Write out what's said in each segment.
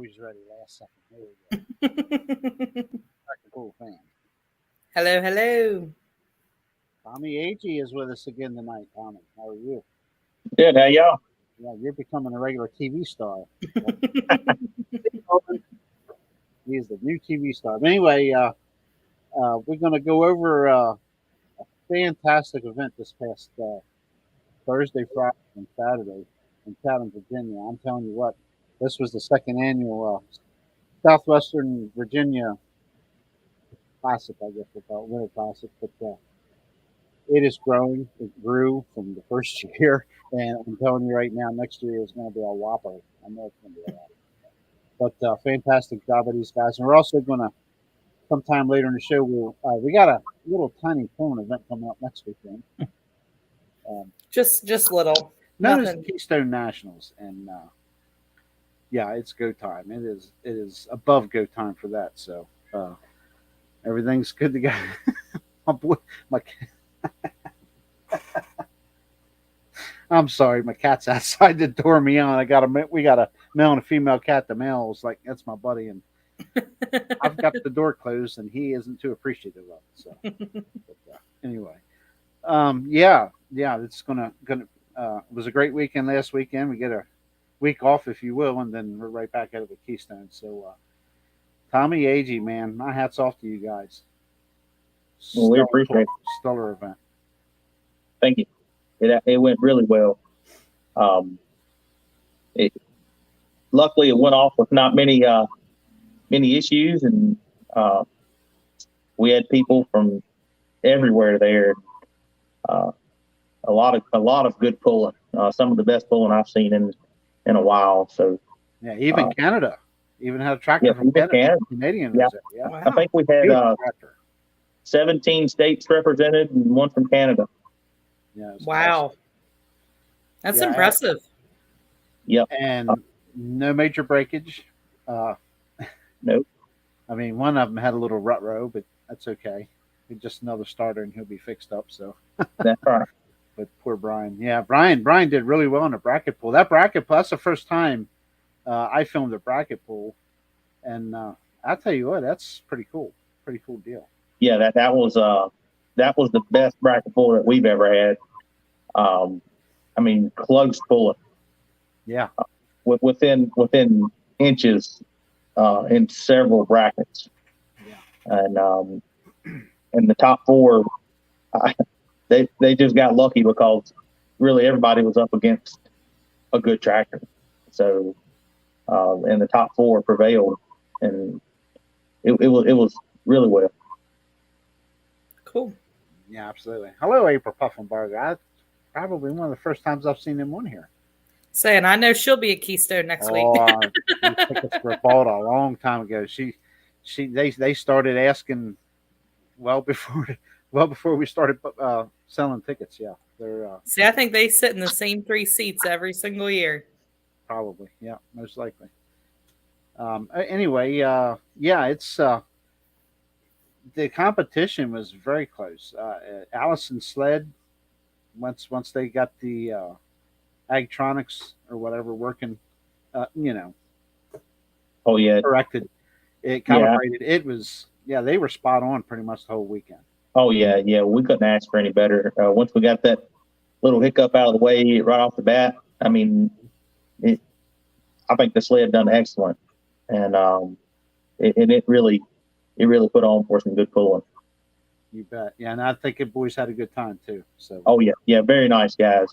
always ready last second. There we go. Cool fan. Hello, hello. Tommy Agee is with us again tonight. Tommy, how are you? Good. How y'all? Yeah, you're becoming a regular TV star. He's the new TV star. But anyway, we're going to go over a fantastic event this past Thursday, Friday, and Saturday in Chatham, Virginia. I'm telling you what, this was the second annual Southwestern Virginia Classic, I guess we'll call it, Winter Classic. But it is growing. It grew from the first year. And I'm telling you right now, next year is going to be a whopper. I know it's going to be a whopper. But fantastic job of these guys. And we're also going to, sometime later in the show, we got a little tiny pulling event coming up next weekend. Just little. Known as Keystone Nationals. And yeah, it's go time. It is above go time for that. So everything's good to go. My boy, I'm sorry, my cat's outside the door meowing. We got a male and a female cat. The male is like, that's my buddy, and I've got the door closed, and he isn't too appreciative of it. So, but, anyway, yeah, it's gonna. It was a great weekend last weekend. We get a week off, if you will, and then we're right back out of the Keystone. So, Tommy Agee, man, my hat's off to you guys. Well, we appreciate it. Stellar event. Thank you. It went really well. Luckily it went off with not many issues, and we had people from everywhere there. A lot of good pulling. Some of the best pulling I've seen in a while. So yeah, even Canada, even had a tractor from Canada. Canadian. Yeah. Yeah. Wow. I think we had 17 states represented and one from Canada. Yeah, wow. Awesome. That's impressive. Yep. And no major breakage. Nope. I mean, one of them had a little rut row, but that's okay. He's just another starter, and he'll be fixed up. So that's right. But poor Brian. Yeah, Brian did really well in a bracket pull. That bracket pull, that's the first time I filmed a bracket pull, and I'll tell you what, that's pretty cool. Pretty cool deal. Yeah, that was the best bracket pull that we've ever had. I mean, close pulling. Yeah. Within inches in several brackets. Yeah. And the top four, they just got lucky because really everybody was up against a good tractor. So, and the top four prevailed, and it was really well. Cool. Yeah, absolutely. Hello, April Puffenbarger. Probably one of the first times I've seen him on here. Saying, I know she'll be at Keystone next week. Tickets were bought a long time ago. They started asking well before we started selling tickets. Yeah, they're. See, I think they sit in the same 3 seats every single year. Probably, yeah, most likely. Anyway, yeah, it's the competition was very close. Allison Sled, once they got the Agtronics or whatever working, oh yeah, corrected, it calibrated. Yeah. It was they were spot on pretty much the whole weekend. Oh yeah, we couldn't ask for any better. Once we got that little hiccup out of the way right off the bat, I mean, I think the sled done excellent, and it really put on for some good pulling. You bet. Yeah, and I think the boys had a good time too. So. Oh yeah, very nice guys.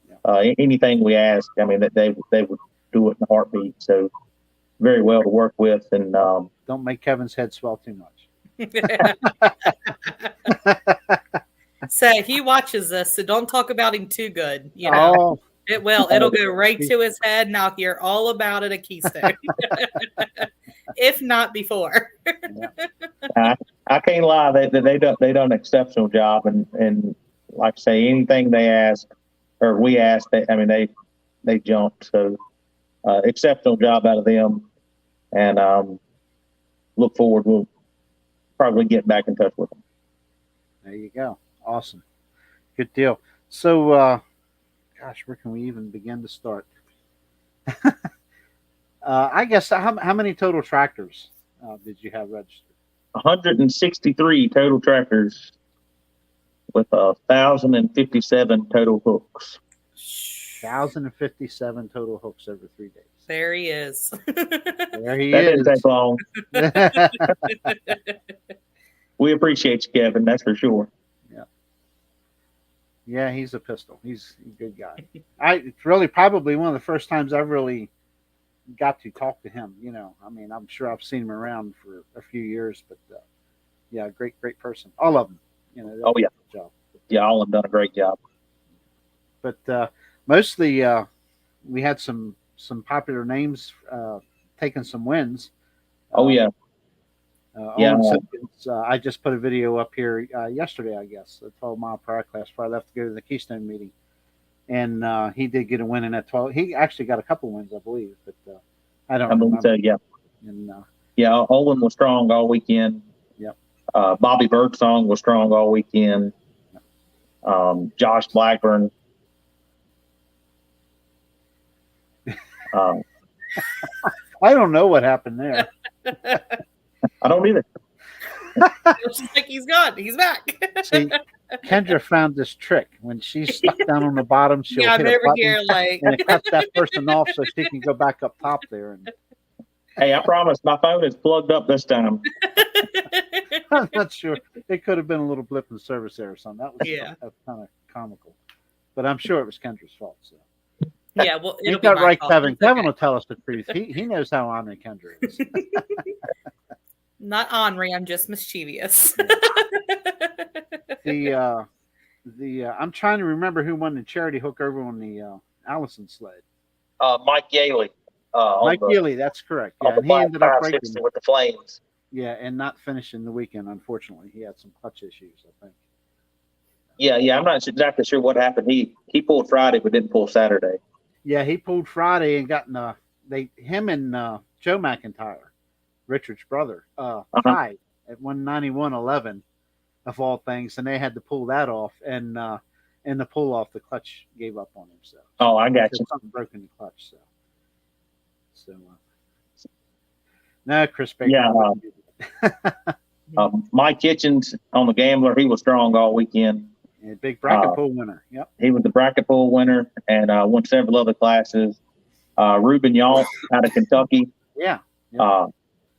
Yeah. Anything we asked, I mean, that they would do it in a heartbeat. So very well to work with, and don't make Kevin's head swell too much. Say he watches this, so don't talk about him too good. You know. Oh. It will. It'll go right to his head, and I'll hear all about it at Keystone. If not before. I can't lie. They done an exceptional job, and like I say, anything they ask or we asked, they jumped. So exceptional job out of them, and look forward. We'll probably get back in touch with them. There you go. Awesome. Good deal. So, gosh, where can we even begin to start? I guess how many total tractors did you have registered? 163 total tractors with 1,057 total hooks. 1,057 total hooks over 3 days. There he is. There he That is. didn't take long. We appreciate you, Kevin. That's for sure. Yeah, he's a pistol. He's a good guy. It's really probably one of the first times I've really got to talk to him. You know, I mean, I'm sure I've seen him around for a few years, but yeah, great person. All of them. You know. Oh yeah. Job. Yeah, all have done a great job. But mostly, we had some popular names taking some wins. Oh yeah. Yeah. Simpkins, I just put a video up here yesterday, I guess, a 12-mile per hour class before I left to go to the Keystone meeting. And he did get a win in that 12. He actually got a couple wins, I believe, but I don't remember. So, yeah. And, yeah, Olin was strong all weekend. Yep. Bobby Birdsong was strong all weekend. Josh Blackburn. I don't know what happened there. I don't either. It's just like he's gone. He's back. See, Kendra found this trick. When she's stuck down on the bottom, she'll hit I'm a button here like and it cuts that person off so she can go back up top there. And hey, I promise my phone is plugged up this time. I'm not sure. It could have been a little blip in service there or something. That was kind of comical. But I'm sure it was Kendra's fault. So. Yeah, well, it'll be right, Kevin. Kevin will tell us the truth. He knows how ornery Kendra is. Not ornery. I'm just mischievous. I'm trying to remember who won the charity hook over on the Allison sled. Mike Yaley. Mike Yaley, that's correct. Yeah, and he ended up breaking with the Flames. Yeah, and not finishing the weekend. Unfortunately, he had some clutch issues, I think. Yeah. I'm not exactly sure what happened. He pulled Friday, but didn't pull Saturday. Yeah, he pulled Friday and got him and Joe McIntyre, Richard's brother, tied at 191.11 of all things, and they had to pull that off. And in the pull off, the clutch gave up on him. So I got you. Something broke in the clutch. So no, Chris Baker. Yeah. Mike Kitchens on the Gambler, he was strong all weekend. Yeah, big bracket pool winner. Yep. He was the bracket pool winner and won several other classes. Ruben Yalt out of Kentucky. Yeah.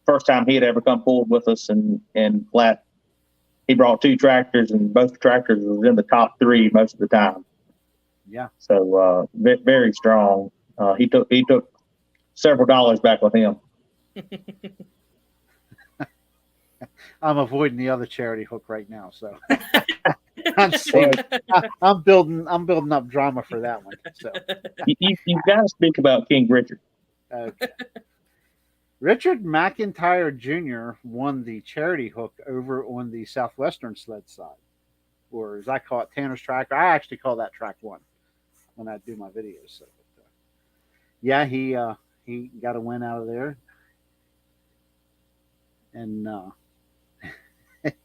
First time he had ever come pulled with us in flat. He brought 2 tractors, and both tractors was in the top 3 most of the time. Yeah. So very strong. He took several dollars back with him. I'm avoiding the other charity hook right now, so I'm building up drama for that one. So you got to speak about King Richard. Okay. Richard McIntyre Jr. won the charity hook over on the Southwestern sled side, or as I call it, Tanner's track. I actually call that track 1 when I do my videos. So, yeah, he got a win out of there, and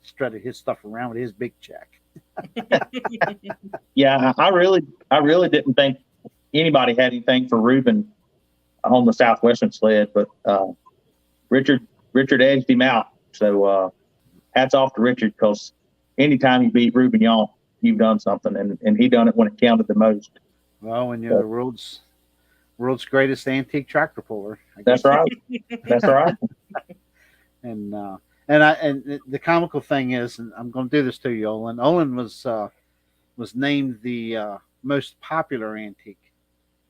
strutted his stuff around with his big check. Yeah, I really didn't think anybody had anything for Ruben on the Southwestern sled, but Richard edged him out. So hats off to Richard, because anytime you beat Ruben Yalt, you've done something, and he done it when it counted the most. Well, when you're the world's greatest antique tractor puller. That's right. That's right. And the comical thing is, and I'm going to do this to you, Olin. Olin was named the most popular antique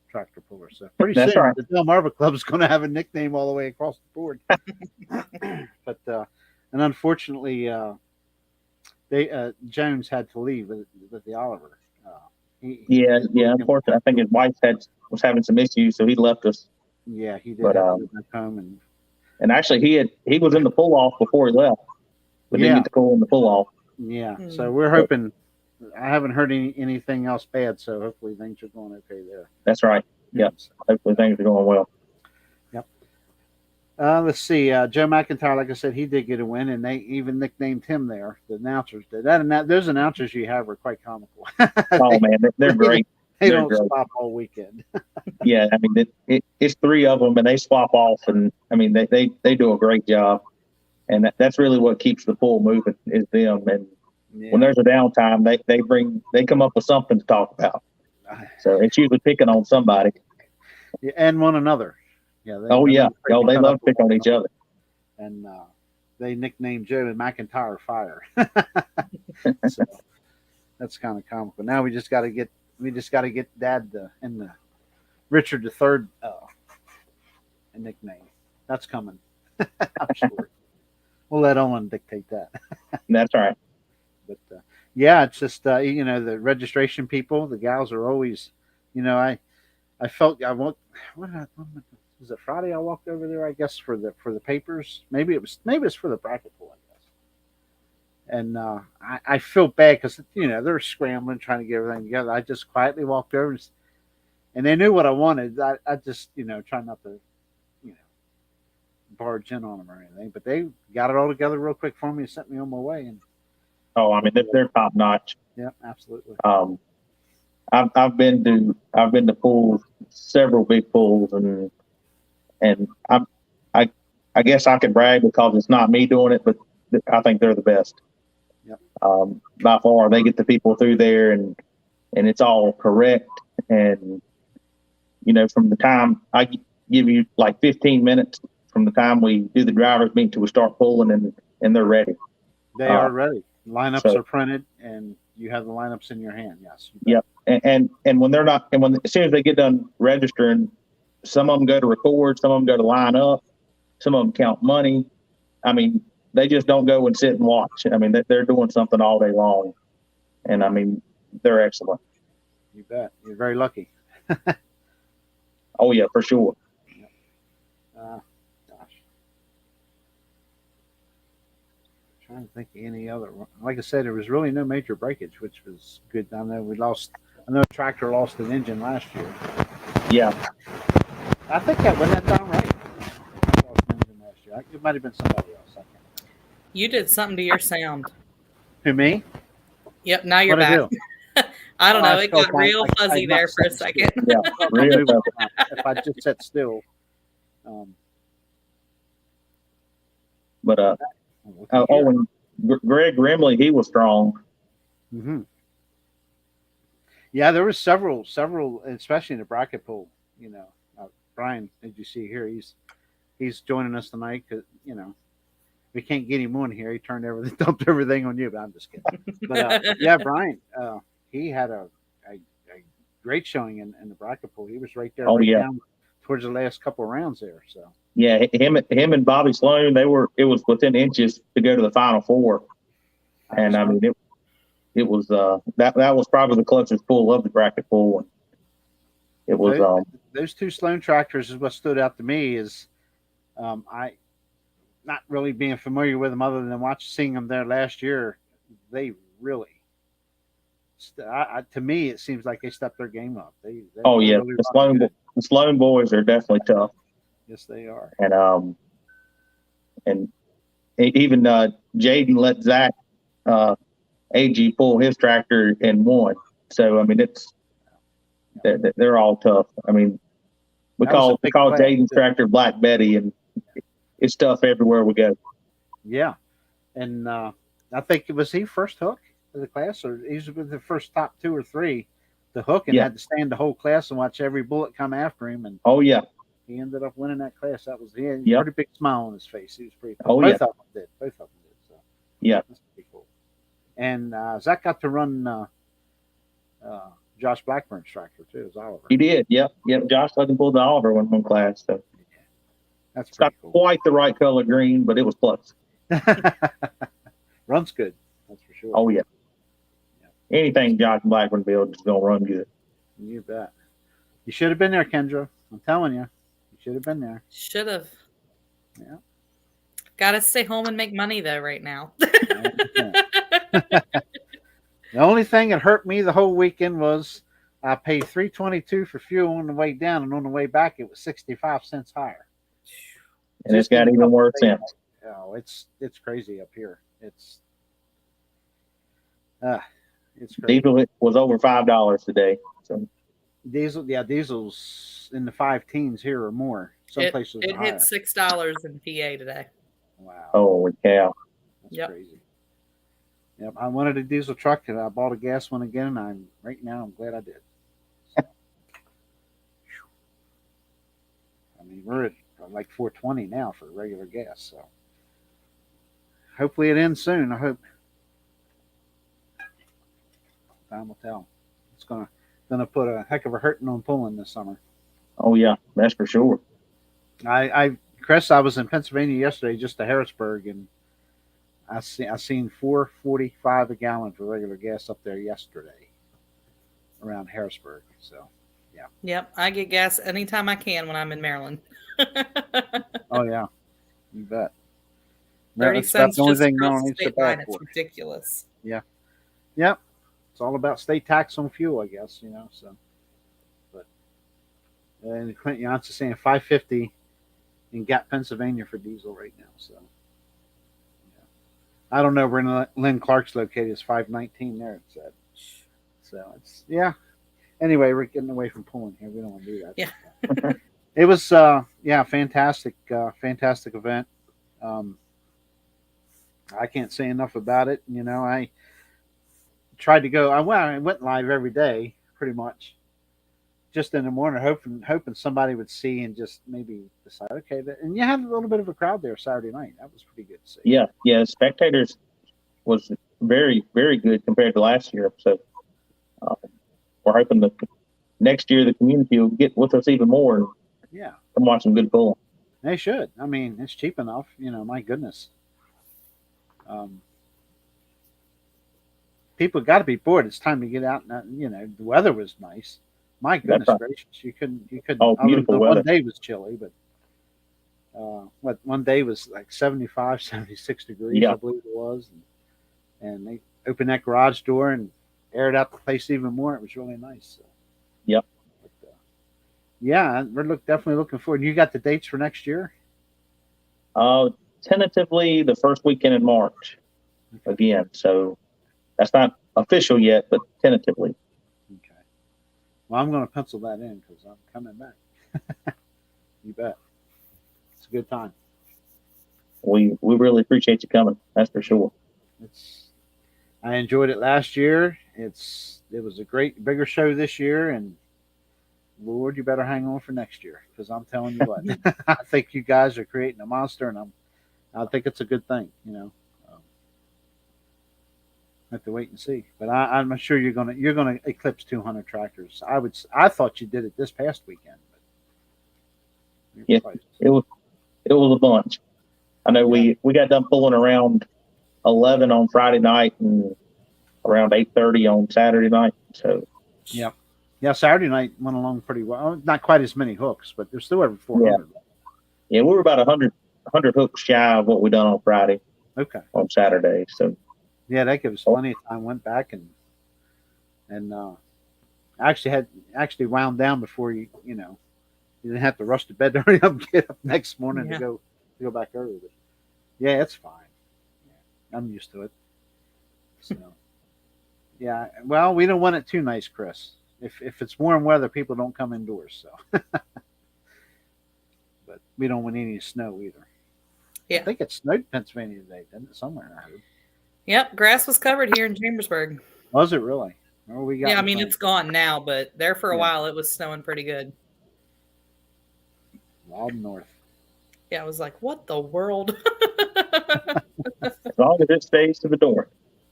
tractor puller. So pretty soon, the Delmarva Club is going to have a nickname all the way across the board. But and unfortunately, Jones had to leave with the Oliver. Unfortunately, I think his wife was having some issues, so he left us. Yeah, he did. But have to go back home and actually, he was in the pull off before he left, but didn't get to pull in the pull off. Yeah, so we're hoping. I haven't heard anything else bad, so hopefully things are going okay there. That's right. Yep. Hopefully things are going well. Yep. Let's see. Joe McIntyre, like I said, he did get a win, and they even nicknamed him there. The announcers did that, and those announcers you have are quite comical. Oh man, they're great. They don't stop all weekend. Yeah, I mean, it's 3 of them, and they swap off, and I mean, they do a great job, and that's really what keeps the pool moving is them. And when there's a downtime, they come up with something to talk about. So it's usually picking on somebody. Yeah, and one another. Yeah. They love to pick on each other. And they nicknamed Joe McIntyre Fire. So that's kind of comical. Now we just got to get Dad and the Richard III a nickname. That's coming. I'm sure. We'll let Owen dictate that. That's right. But yeah, it's just the registration people, the gals are always, I felt I want what was it Friday? I walked over there, I guess, for the papers. Maybe it's for the bracket pool, I guess. And I feel bad because they're scrambling trying to get everything together. I just quietly walked over, and they knew what I wanted. I just try not to barge in on them or anything, but they got it all together real quick for me and sent me on my way. And I mean, they're top notch. Yeah, absolutely. I've been to pools, several big pools, and I guess I can brag because it's not me doing it, but I think they're the best. Yep. By far, they get the people through there, and it's all correct. And from the time I give you like 15 minutes from the time we do the drivers meet till we start pulling, and they're ready. They are ready. Lineups are printed, and you have the lineups in your hand. Yes. Yep. And when they're not, and as soon as they get done registering, some of them go to record, some of them go to line up, some of them count money. I mean, they just don't go and sit and watch. I mean, they're doing something all day long, and I mean, they're excellent. You bet. You're very lucky. Oh yeah, for sure. Gosh. Trying to think of any other one. Like I said, there was really no major breakage, which was good. I know a tractor lost an engine last year. Yeah. I think that went down right. Lost an engine last year. It might have been somebody else. You did something to your sound. Who, me? Yep. Now you're back. I don't know. It got real fuzzy there for a second. Yeah, real if I just sat still. But when Greg Rimley, he was strong. Mm-hmm. Yeah, there was several, especially in the bracket pool. Brian, as you see here, he's joining us tonight because we can't get him on here. He dumped everything on you, but I'm just kidding. But yeah, Brian, he had a great showing in the bracket pool. He was right there, down towards the last couple of rounds there. So yeah, him and Bobby Sloan, it was within inches to go to the Final Four, and I mean it was that was probably the closest pool of the bracket pool. It was those two Sloan tractors is what stood out to me. Is I not really being familiar with them other than seeing them there last year. They really. To me, it seems like they stepped their game up. They really the Sloan boys are definitely tough. Yes, they are. And even Jaden let Zach Agee pull his tractor and won. So I mean, they're all tough. I mean, we call Jaden's tractor Black Betty, and it's tough everywhere we go. Yeah, and I think was he first hook of the class, or he was the first top 2 or 3 to hook, and had to stand the whole class and watch every bullet come after him. And he ended up winning that class. That was he had a pretty big smile on his face. He was pretty cool. Both of them did. So yeah, that's pretty cool. And Zach got to run Josh Blackburn's tractor too, as Oliver. He did. Yep. Josh let him pull the Oliver one class. So that's not cool. Quite the right color green, but it was close. Runs good. That's for sure. Oh yeah. Anything Josh Blackburn builds is gonna run good. You bet. You should have been there, Kendra. I'm telling you, you should have been there. Should have. Yeah. Got to stay home and make money though right now. The only thing that hurt me the whole weekend was I paid $3.22 for fuel on the way down, and on the way back it was 65 cents higher. And it's got even worse since. Oh, it's crazy up here. It's crazy. Diesel was over $5 today. So diesel's in the 5 teens here or more. Some places it hit $6 in PA today. Wow. Holy cow. That's crazy. Yep, I wanted a diesel truck and I bought a gas one again, and I'm glad I did. So, I mean, we're at like $4.20 now for regular gas, so hopefully it ends soon. I hope. Time will tell. It's gonna put a heck of a hurting on pulling this summer. Oh yeah, that's for sure. Chris, I was in Pennsylvania yesterday, just to Harrisburg, and I seen $4.45 a gallon for regular gas up there yesterday around Harrisburg. So, yeah. Yep, I get gas anytime I can when I'm in Maryland. Oh yeah, you bet. 30 cents just across the state line. It's ridiculous. Yeah. Yep. It's all about state tax on fuel, I guess. So. But and Clint Yancey saying $5.50 in Gap, Pennsylvania for diesel right now. So. I don't know where Lynn Clark's located. It's $5.19 there, it said. So it's Anyway, we're getting away from pulling here. We don't want to do that. Yeah. It was fantastic event. I can't say enough about it. I tried to go. I went live every day, pretty much. Just in the morning, hoping somebody would see and just maybe decide, okay. And you had a little bit of a crowd there Saturday night. That was pretty good to see. Yeah. Spectators was very, very good compared to last year. So we're hoping that next year the community will get with us even more and come watch some good pulling. They should. I mean, it's cheap enough. My goodness. People got to be bored. It's time to get out. And, the weather was nice. My goodness gracious, you couldn't. Oh, beautiful weather. One day was chilly, but one day was like 75, 76 degrees, I believe it was, and they opened that garage door and aired out the place even more. It was really nice. So. Yep. But, we're definitely looking forward. You got the dates for next year? Tentatively the first weekend in March again. So that's not official yet, but tentatively. Okay. Well, I'm going to pencil that in because I'm coming back. You bet. It's a good time. We really appreciate you coming. That's for sure. I enjoyed it last year. It was a great bigger show this year, and Lord, you better hang on for next year because I'm telling you what, I think you guys are creating a monster, and I think it's a good thing. Have to wait and see, but I'm sure you're gonna eclipse 200 tractors. I thought you did it this past weekend. But it was a bunch. I know we got done pulling around 11 on Friday night and around 8:30 on Saturday night. So Saturday night went along pretty well. Not quite as many hooks, but there's still over 400. Yeah, we were about 100 hooks shy of what we done on Friday. Okay. On Saturday, so. Yeah, that gives us plenty of time. Went back and actually wound down before you didn't have to rush to bed to hurry up and get up next morning to go back early. But yeah, it's fine. Yeah, I'm used to it. So well, we don't want it too nice, Chris. If it's warm weather, people don't come indoors. So, but we don't want any snow either. Yeah, I think it snowed in Pennsylvania today, didn't it? Somewhere I heard. Yep, grass was covered here in Chambersburg. Was it really? I mean, it's gone now, but there for a while it was snowing pretty good. Wild north. Yeah, I was like, what the world? As long as it stays to the door.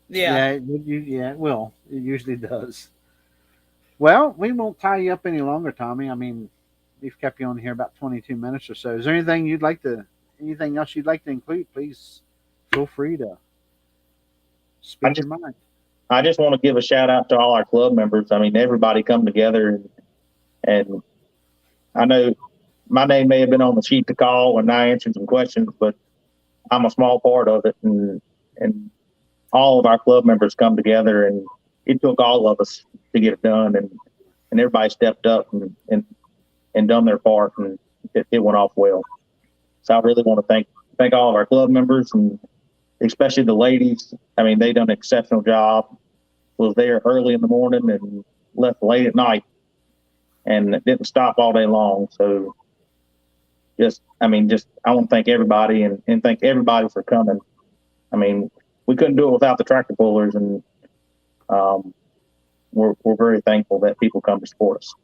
Yeah, it will. It usually does. Well, we won't tie you up any longer, Tommy. I mean, we've kept you on here about 22 minutes or so. Is there anything else you'd like to include? Please feel free to speak your mind. I just want to give a shout out to all our club members. I mean, everybody come together and I know my name may have been on the sheet to call when I answered some questions, but I'm a small part of it, and all of our club members come together, and it took all of us to get it done, and everybody stepped up and done their part, and it went off well. So I really want to thank all of our club members, and especially the ladies. I mean, they done an exceptional job. Was there early in the morning and left late at night and it didn't stop all day long. So I want to thank everybody and thank everybody for coming. I mean, we couldn't do it without the tractor pullers, and we're very thankful that people come to support us.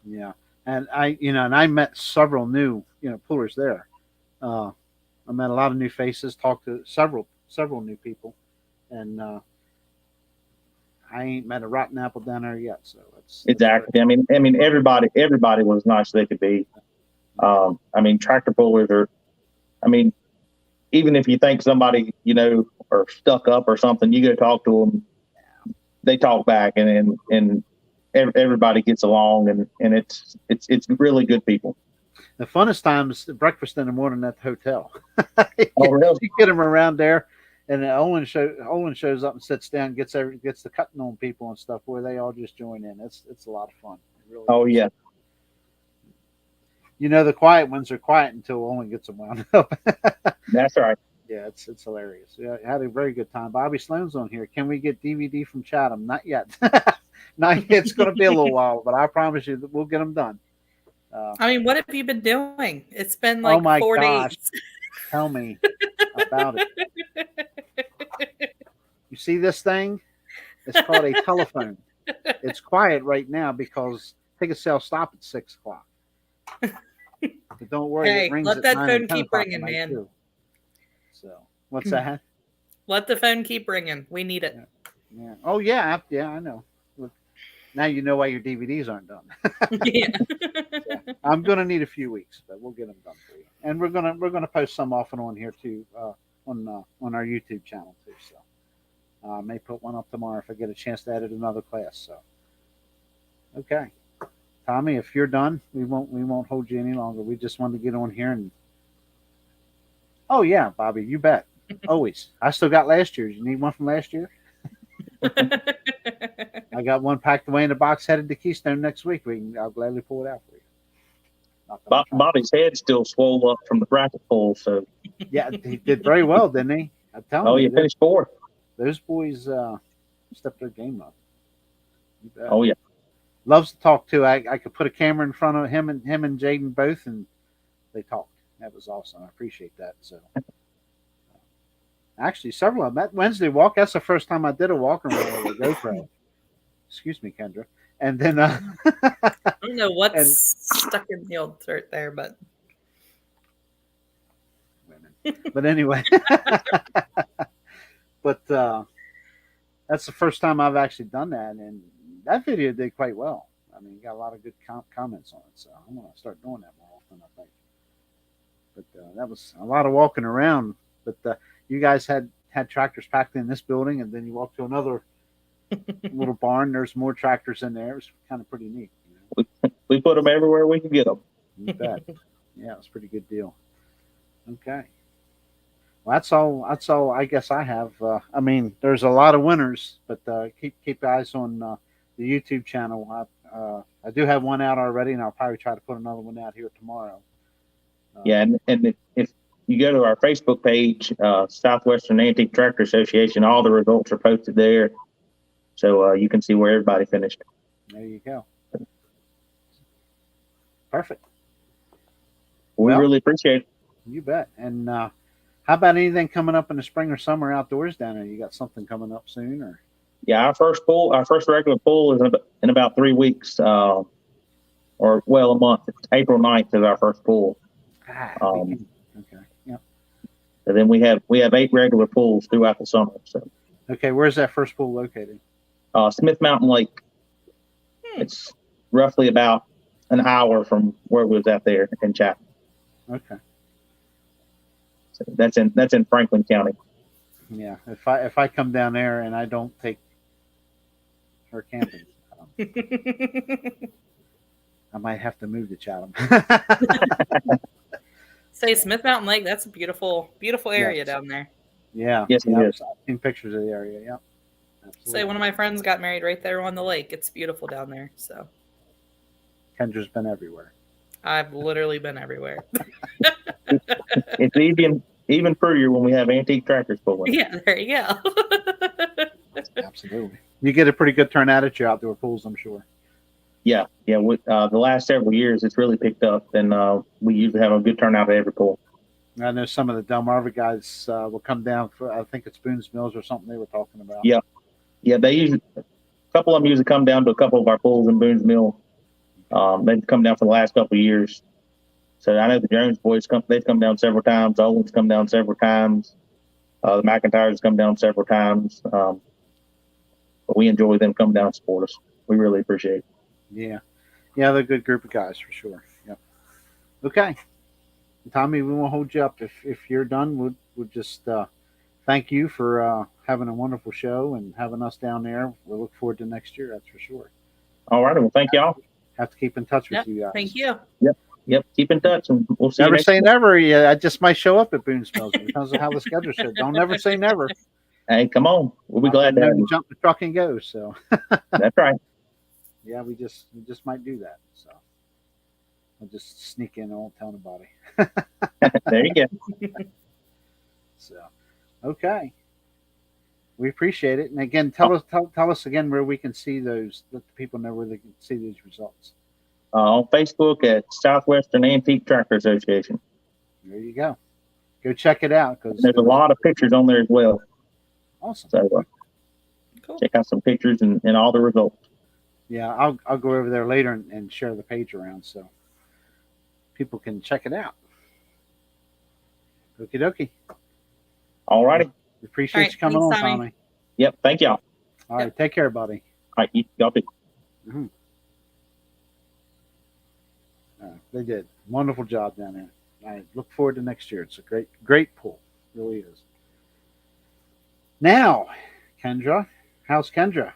Yeah, and I met several new pullers there. I met a lot of new faces, talked to several new people, and I ain't met a rotten apple down there yet. So exactly. I mean, everybody was nice as they could be. Tractor pullers are. I mean, even if you think somebody are stuck up or something, you go talk to them. They talk back, and everybody gets along, and it's really good people. The funnest time is the breakfast in the morning at the hotel. Oh, really? You get them around there, and Olin shows up and sits down, gets the cutting on people and stuff, where they all just join in. It's a lot of fun. Really is. Yeah. The quiet ones are quiet until Olin gets them wound up. That's right. Yeah, it's hilarious. Yeah, I had a very good time. Bobby Sloan's on here. Can we get DVD from Chatham? Not yet. Not yet. It's going to be a little while, but I promise you that we'll get them done. What have you been doing? It's been like 4 days. Tell me about it. You see this thing? It's called a telephone. It's quiet right now because ticket sales stop at 6 o'clock. But don't worry, hey, it rings let at that 9 phone and 10 keep o'clock ringing, man. Too. So what's that? Let the phone keep ringing. We need it. Yeah. Oh yeah, I know. Look, now you know why your DVDs aren't done. Yeah. So, I'm gonna need a few weeks, but we'll get them done for you. And we're gonna post some off and on here too, on our YouTube channel too. So I may put one up tomorrow if I get a chance to edit another class. So okay. Tommy, if you're done, we won't hold you any longer. We just wanted to get on here and. Oh yeah, Bobby, you bet. Always. I still got last year's. You need one from last year? I got one packed away in the box, headed to Keystone next week. I'll gladly pull it out for you. Bobby's head's still swole up from the bracket pull, so yeah, he did very well, didn't he? I'm telling you. Oh, you finished 4th. Those boys stepped their game up. Oh yeah. Loves to talk too. I could put a camera in front of him and Jaden both, and they talked. That was awesome. I appreciate that. So, actually, several of them. That Wednesday walk, that's the first time I did a walk around with a GoPro. Excuse me, Kendra. And then I don't know what's stuck in the old throat there, but women. But anyway, but that's the first time I've actually done that, and that video did quite well. I mean, got a lot of good comments on it, so I'm gonna start doing that more often, I think. But that was a lot of walking around. But you guys had tractors packed in this building, and then you walked to another little barn. There's more tractors in there. It was kind of pretty neat. We put them everywhere we could get them. You bet. Yeah, it was a pretty good deal. Okay. Well, that's all. I guess I have. There's a lot of winners, but keep eyes on the YouTube channel. I do have one out already, and I'll probably try to put another one out here tomorrow. Yeah, and if you go to our Facebook page, Southwestern Antique Tractor Association, all the results are posted there, so you can see where everybody finished. There you go. Perfect. We really appreciate it. You bet. And how about anything coming up in the spring or summer outdoors down there? You got something coming up soon, or? Yeah, our first regular pull is in about 3 weeks, or a month. April 9th is our first pull. Okay. Yeah. And then we have 8 regular pulls throughout the summer. So. Okay, where's that first pool located? Smith Mountain Lake. It's roughly about an hour from where we was out there in Chatham. Okay. So that's in Franklin County. Yeah. If I come down there and I don't take her camping, I might have to move to Chatham. Say Smith Mountain Lake, that's a beautiful area down there. Yeah. Yes, it is. I've seen pictures of the area. Yeah. Absolutely. Say one of my friends got married right there on the lake. It's beautiful down there. So Kendra's been everywhere. I've literally been everywhere. It's even prettier when we have antique tractors pulling. Yeah, there you go. Absolutely. You get a pretty good turnout at your outdoor pools, I'm sure. Yeah. With the last several years, it's really picked up, and we usually have a good turnout at every pool. I know some of the Delmarva guys will come down for, I think it's Boone's Mills or something they were talking about. Yeah. They usually, a couple of them usually come down to a couple of our pools in Boone's Mill. They've come down for the last couple of years. So I know the Jones boys they've come down several times. Owen's come down several times. The McIntyres come down several times. But we enjoy them coming down and support us. We really appreciate it. Yeah, they're a good group of guys for sure. Yep. Okay, Tommy, we won't hold you up. If you're done, we'll just thank you for having a wonderful show and having us down there. We'll look forward to next year. That's for sure. All right. Well, thank y'all. Have to keep in touch with you guys. Thank you. Yep. Keep in touch, and we'll see. Never you say never. Yeah, I just might show up at Boone's Mills because of how the schedule said. Don't never say never. Hey, come on. We'll be glad to have you. Jump the truck and go. So That's right. yeah, we just might do that. So I'll just sneak in and won't tell nobody. There you go. So okay. We appreciate it. And again, tell us again where we can see those, let the people know where they can see these results. On Facebook at Southwestern Antique Tractor Association. There you go. Go check it out. Because there's a lot of pictures on there as well. Awesome. So cool. Check out some pictures and all the results. Yeah, I'll go over there later and share the page around so people can check it out. Okie dokie. All righty. We appreciate you coming on, Tommy. Yep. Thank y'all. All right. Take care, buddy. All right. Y'all too. Mm-hmm. They did wonderful job down there. I look forward to next year. It's a great pool, it really is. Now, Kendra, how's Kendra?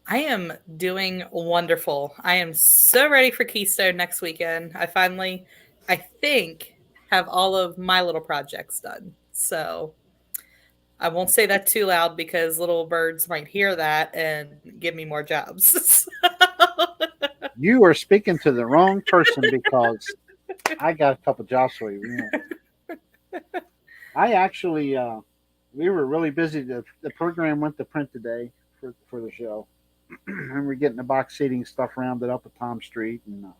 I am doing wonderful. I am so ready for Keystone next weekend. I think, have all of my little projects done. So I won't say that too loud because little birds might hear that and give me more jobs. You are speaking to the wrong person because I got a couple jobs for you. I actually, we were really busy. The program went to print today for the show. And we're getting the box seating stuff rounded up at Tom Street. And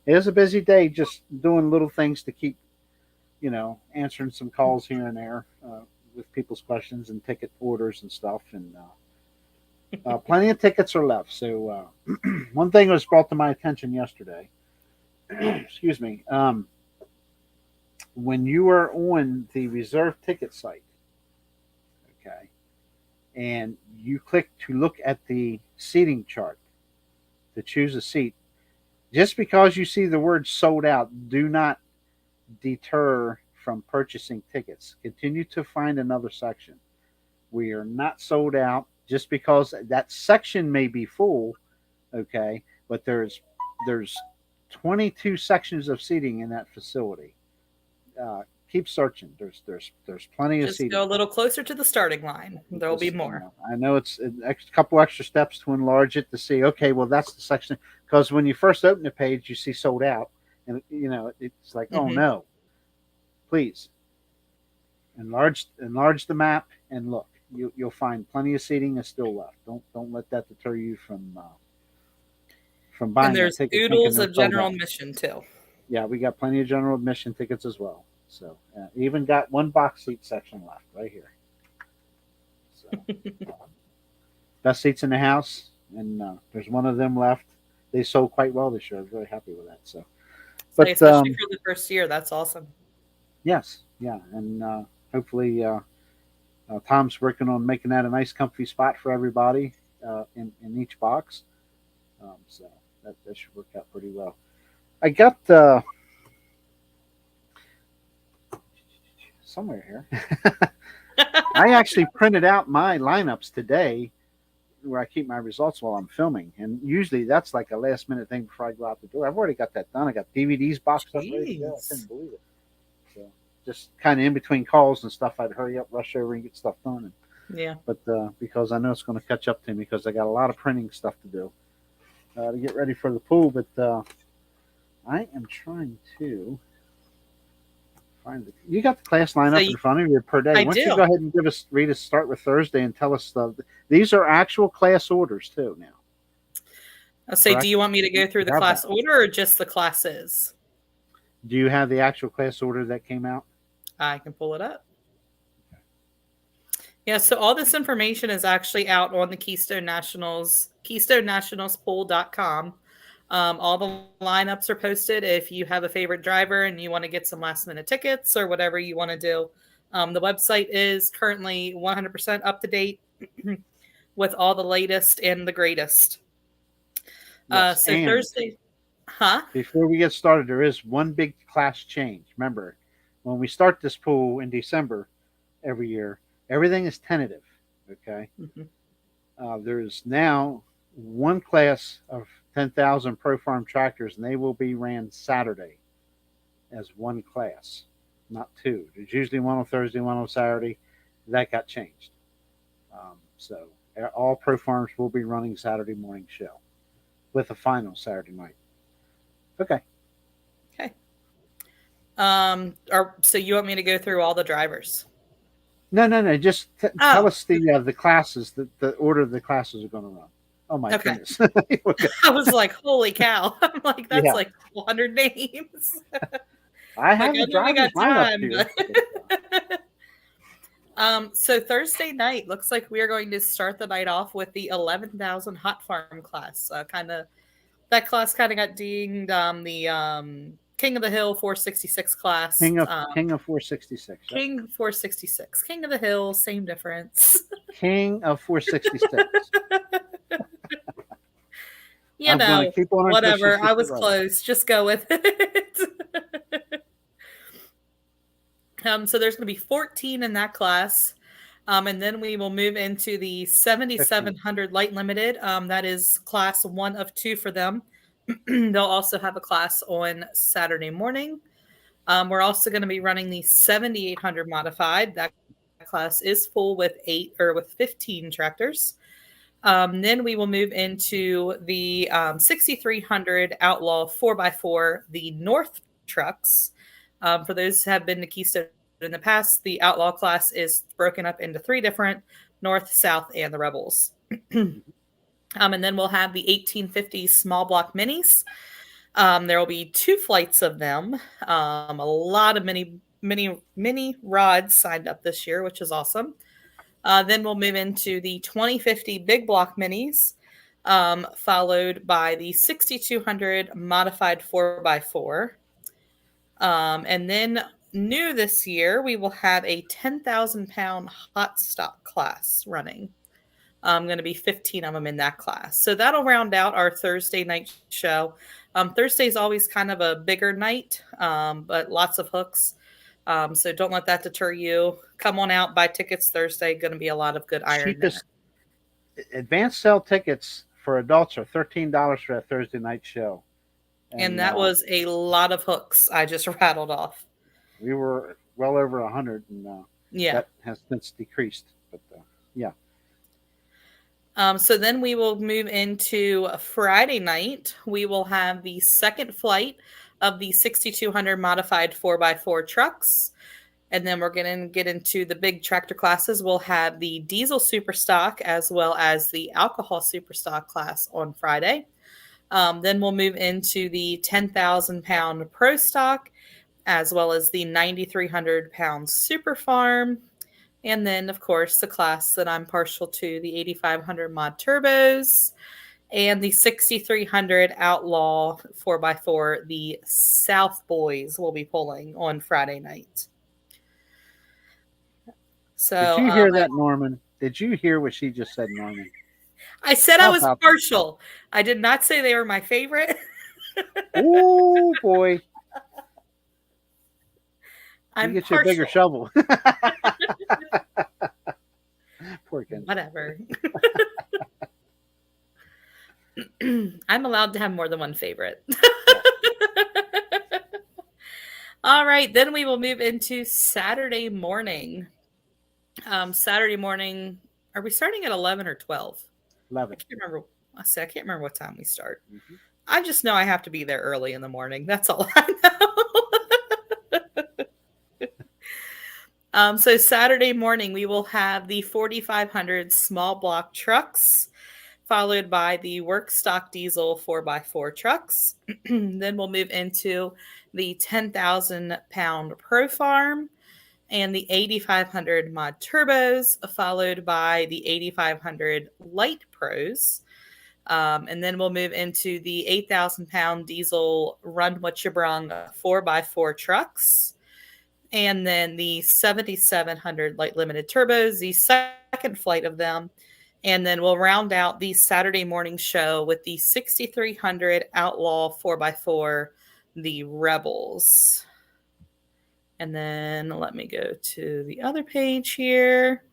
it was a busy day just doing little things to keep, answering some calls here and there with people's questions and ticket orders and stuff. And plenty of tickets are left. So one thing was brought to my attention yesterday. Excuse me. When you are on the reserve ticket site, okay, and you click to look at the seating chart to choose a seat, just because you see the word sold out, do not deter from purchasing tickets. Continue to find another section. We are not sold out. Just because that section may be full, okay, but there's 22 sections of seating in that facility. Keep searching. There's plenty of seating. Just go a little closer to the starting line. There'll be more. I know it's a couple extra steps to enlarge it to see. Okay, well that's the section because when you first open the page, you see sold out, and it's like, oh no. Please enlarge the map and look. You'll find plenty of seating is still left. Don't let that deter you from buying. And there's oodles of general admission too. Yeah, we got plenty of general admission tickets as well. So even got one box seat section left right here. So best seats in the house, and there's one of them left. They sold quite well this year. I was really happy with that. So, but especially for the first year, that's awesome. Yes, yeah, and hopefully. Tom's working on making that a nice, comfy spot for everybody in each box. So that should work out pretty well. I got somewhere here. I actually printed out my lineups today where I keep my results while I'm filming. And usually that's like a last minute thing before I go out the door. I've already got that done. I got DVDs boxed up ready to go. I couldn't believe it. So just kind of in between calls and stuff, I'd hurry up, rush over, and get stuff done. Yeah. But because I know it's going to catch up to me because I got a lot of printing stuff to do to get ready for the pool. But I am trying to find it. You got the class lineup in front of you per day. Why don't you go ahead and read us, start with Thursday and tell us these are actual class orders too now. I'll say, do you want me to go through the class order or just the classes? Do you have the actual class order that came out? I can pull it up. Yeah, so all this information is actually out on the Keystone Nationals, KeystoneNationalsPool.com. All the lineups are posted. If you have a favorite driver and you want to get some last minute tickets or whatever you want to do, the website is currently 100% up to date with all the latest and the greatest. Yes, so Thursday, before we get started, there is one big class change. Remember, when we start this pool in December every year, everything is tentative. Okay. Mm-hmm. There is now one class of 10,000 Pro Farm tractors, and they will be ran Saturday as one class, not two. There's usually one on Thursday, one on Saturday. That got changed. So all Pro Farms will be running Saturday morning show with a final Saturday night. Okay. So you want me to go through all the drivers? No. Just tell us the classes, the order the classes are going to run. Oh my goodness! I was like, "Holy cow!" I'm like, "That's like 100 names." I have the drivers lineup here. So Thursday night looks like we are going to start the night off with the 11,000 Hot Farm class. That class kind of got dinged. The King of the Hill 466 class. King of 466. King 466. King of the Hill, same difference. King of 466. You know, whatever. I was close. Just go with it. So there's going to be 14 in that class. And then we will move into the 7,700 Light Limited. That is class 1 of 2 for them. They'll also have a class on Saturday morning. We're also going to be running the 7,800 Modified. That class is full with 15 tractors. Then we will move into the 6,300 Outlaw 4x4, the North trucks. For those who have been to Keystone in the past, the Outlaw class is broken up into 3 different: North, South, and the Rebels. And then we'll have the 1850 small block minis. There will be 2 flights of them. A lot of mini rods signed up this year, which is awesome. Then we'll move into the 2050 big block minis, followed by the 6200 modified 4x4. And then new this year, we will have a 10,000 pound hot stock class running. Going to be 15 of them in that class. So that'll round out our Thursday night show. Thursday is always kind of a bigger night, but lots of hooks. So don't let that deter you. Come on out, buy tickets Thursday. Going to be a lot of good iron there. Advanced sale tickets for adults are $13 for that Thursday night show. And that was a lot of hooks I just rattled off. We were well over 100, and that has since decreased. But yeah. So then we will move into Friday night. We will have the second flight of the 6,200 modified 4x4 trucks. And then we're going to get into the big tractor classes. We'll have the diesel super stock as well as the alcohol super stock class on Friday. Then we'll move into the 10,000 pound pro stock as well as the 9,300 pound super farm. And then, of course, the class that I'm partial to, the 8,500 mod turbos and the 6,300 outlaw 4x4, the South Boys will be pulling on Friday night. So, did you hear that, Norman? Did you hear what she just said, Norman? I said I was partial. I did not say they were my favorite. Oh, boy. I'm you get you a bigger shovel. Poor kid. Whatever. I'm allowed to have more than one favorite. All right, then we will move into Saturday morning. Saturday morning, are we starting at 11 or 12? 11. I can't remember what time we start. Mm-hmm. I just know I have to be there early in the morning. That's all I know. So Saturday morning, we will have the 4,500 small block trucks, followed by the work stock diesel 4x4 trucks. Then we'll move into the 10,000 pound Pro Farm and the 8,500 mod turbos, followed by the 8,500 light pros. And then we'll move into the 8,000 pound diesel Run What You Brung 4x4 trucks. And then the 7,700 light limited turbos, the second flight of them. And then we'll round out the Saturday morning show with the 6,300 Outlaw 4x4, the Rebels. And then let me go to the other page here.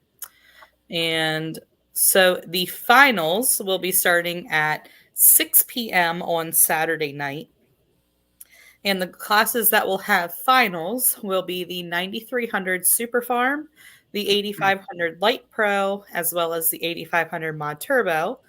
And so the finals will be starting at 6 p.m. on Saturday night. And the classes that will have finals will be the 9,300 Super Farm, the 8,500 Light Pro, as well as the 8,500 Mod Turbo,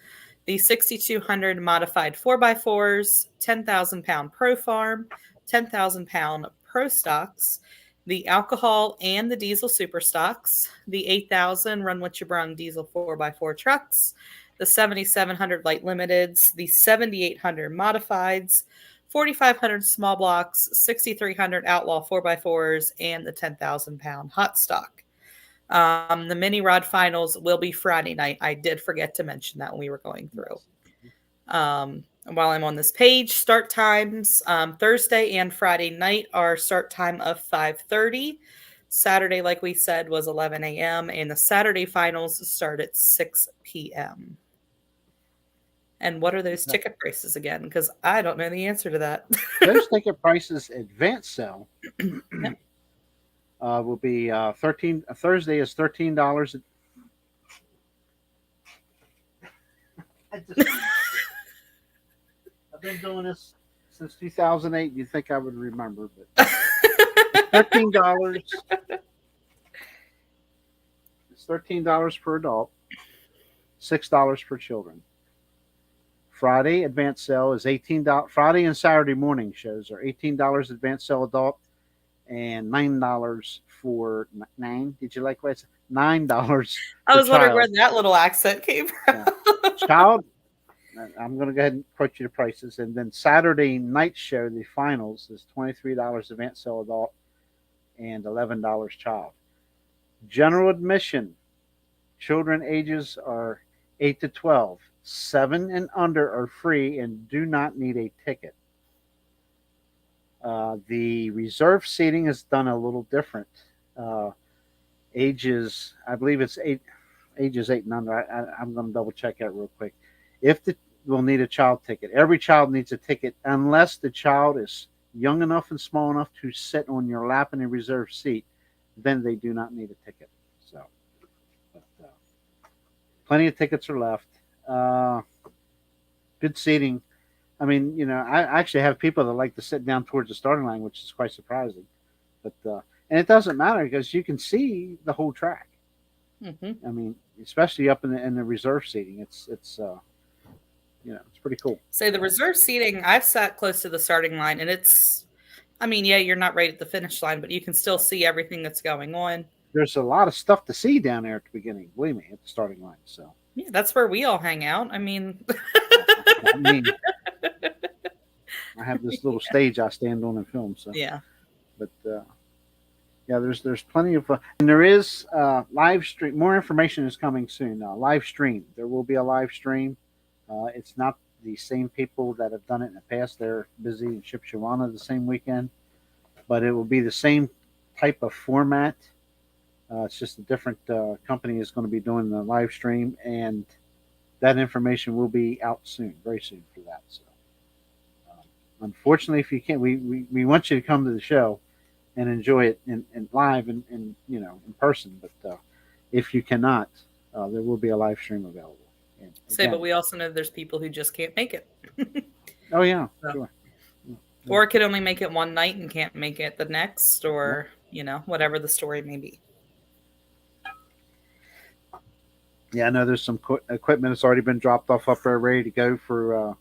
the 6,200 Modified 4x4s, 10,000 pound Pro Farm, 10,000 pound Pro Stocks, the alcohol and the diesel super stocks, the 8,000 Run What You Brung diesel 4x4 trucks, the 7,700 light limiteds, the 7,800 modifieds, 4,500 small blocks, 6,300 outlaw 4x4s, and the 10,000 pound hot stock. The mini rod finals will be Friday night. I did forget to mention that when we were going through. While I'm on this page, start times Thursday and Friday night are start time of 5:30. Saturday, like we said, was 11 a.m. and the Saturday finals start at 6 p.m. And what are those ticket prices again? Because I don't know the answer to that. Those ticket prices advance sale will be Thursday is $13. I've been doing this since 2008. You'd think I would remember, but $13. It's $13 per adult, $6 per children. Friday advance sale is $18. Friday and Saturday morning shows are $18 advance sale adult and $9 for nine. Did you like what I said? $9. I was wondering where that little accent came from. Yeah. Child, I'm going to go ahead and quote you the prices. And then Saturday night show, the finals, is $23 advance sale adult and $11 child. General admission, children ages are 8 to 12. 7 and under are free and do not need a ticket. The reserve seating is done a little different. Ages, I believe it's ages 8 and under. I'm going to double check that real quick. We'll need a child ticket. Every child needs a ticket unless the child is young enough and small enough to sit on your lap in a reserved seat. Then they do not need a ticket. So, but, plenty of tickets are left. Good seating. I mean, I actually have people that like to sit down towards the starting line, which is quite surprising. But and it doesn't matter because you can see the whole track. Mm-hmm. I mean, especially up in the reserve seating, it's it's pretty cool. So the reserve seating, I've sat close to the starting line, and it's, I mean, yeah, you're not right at the finish line, but you can still see everything that's going on. There's a lot of stuff to see down there at the beginning. Believe me, at the starting line. So. Yeah, that's where we all hang out. I mean, I have this little stage I stand on and film. So yeah, but yeah, there's plenty of and there is live stream. More information is coming soon. Live stream. There will be a live stream. It's not the same people that have done it in the past. They're busy in Shipshewana the same weekend, but it will be the same type of format. It's just a different company is going to be doing the live stream, and that information will be out soon, very soon for that. So, unfortunately, if you can't, we want you to come to the show and enjoy it in live and in person. But if you cannot, there will be a live stream available. And again, but we also know there's people who just can't make it. Oh yeah, so, sure. Or could only make it one night and can't make it the next, or whatever the story may be. Yeah, I know there's some equipment that's already been dropped off up there, ready to go for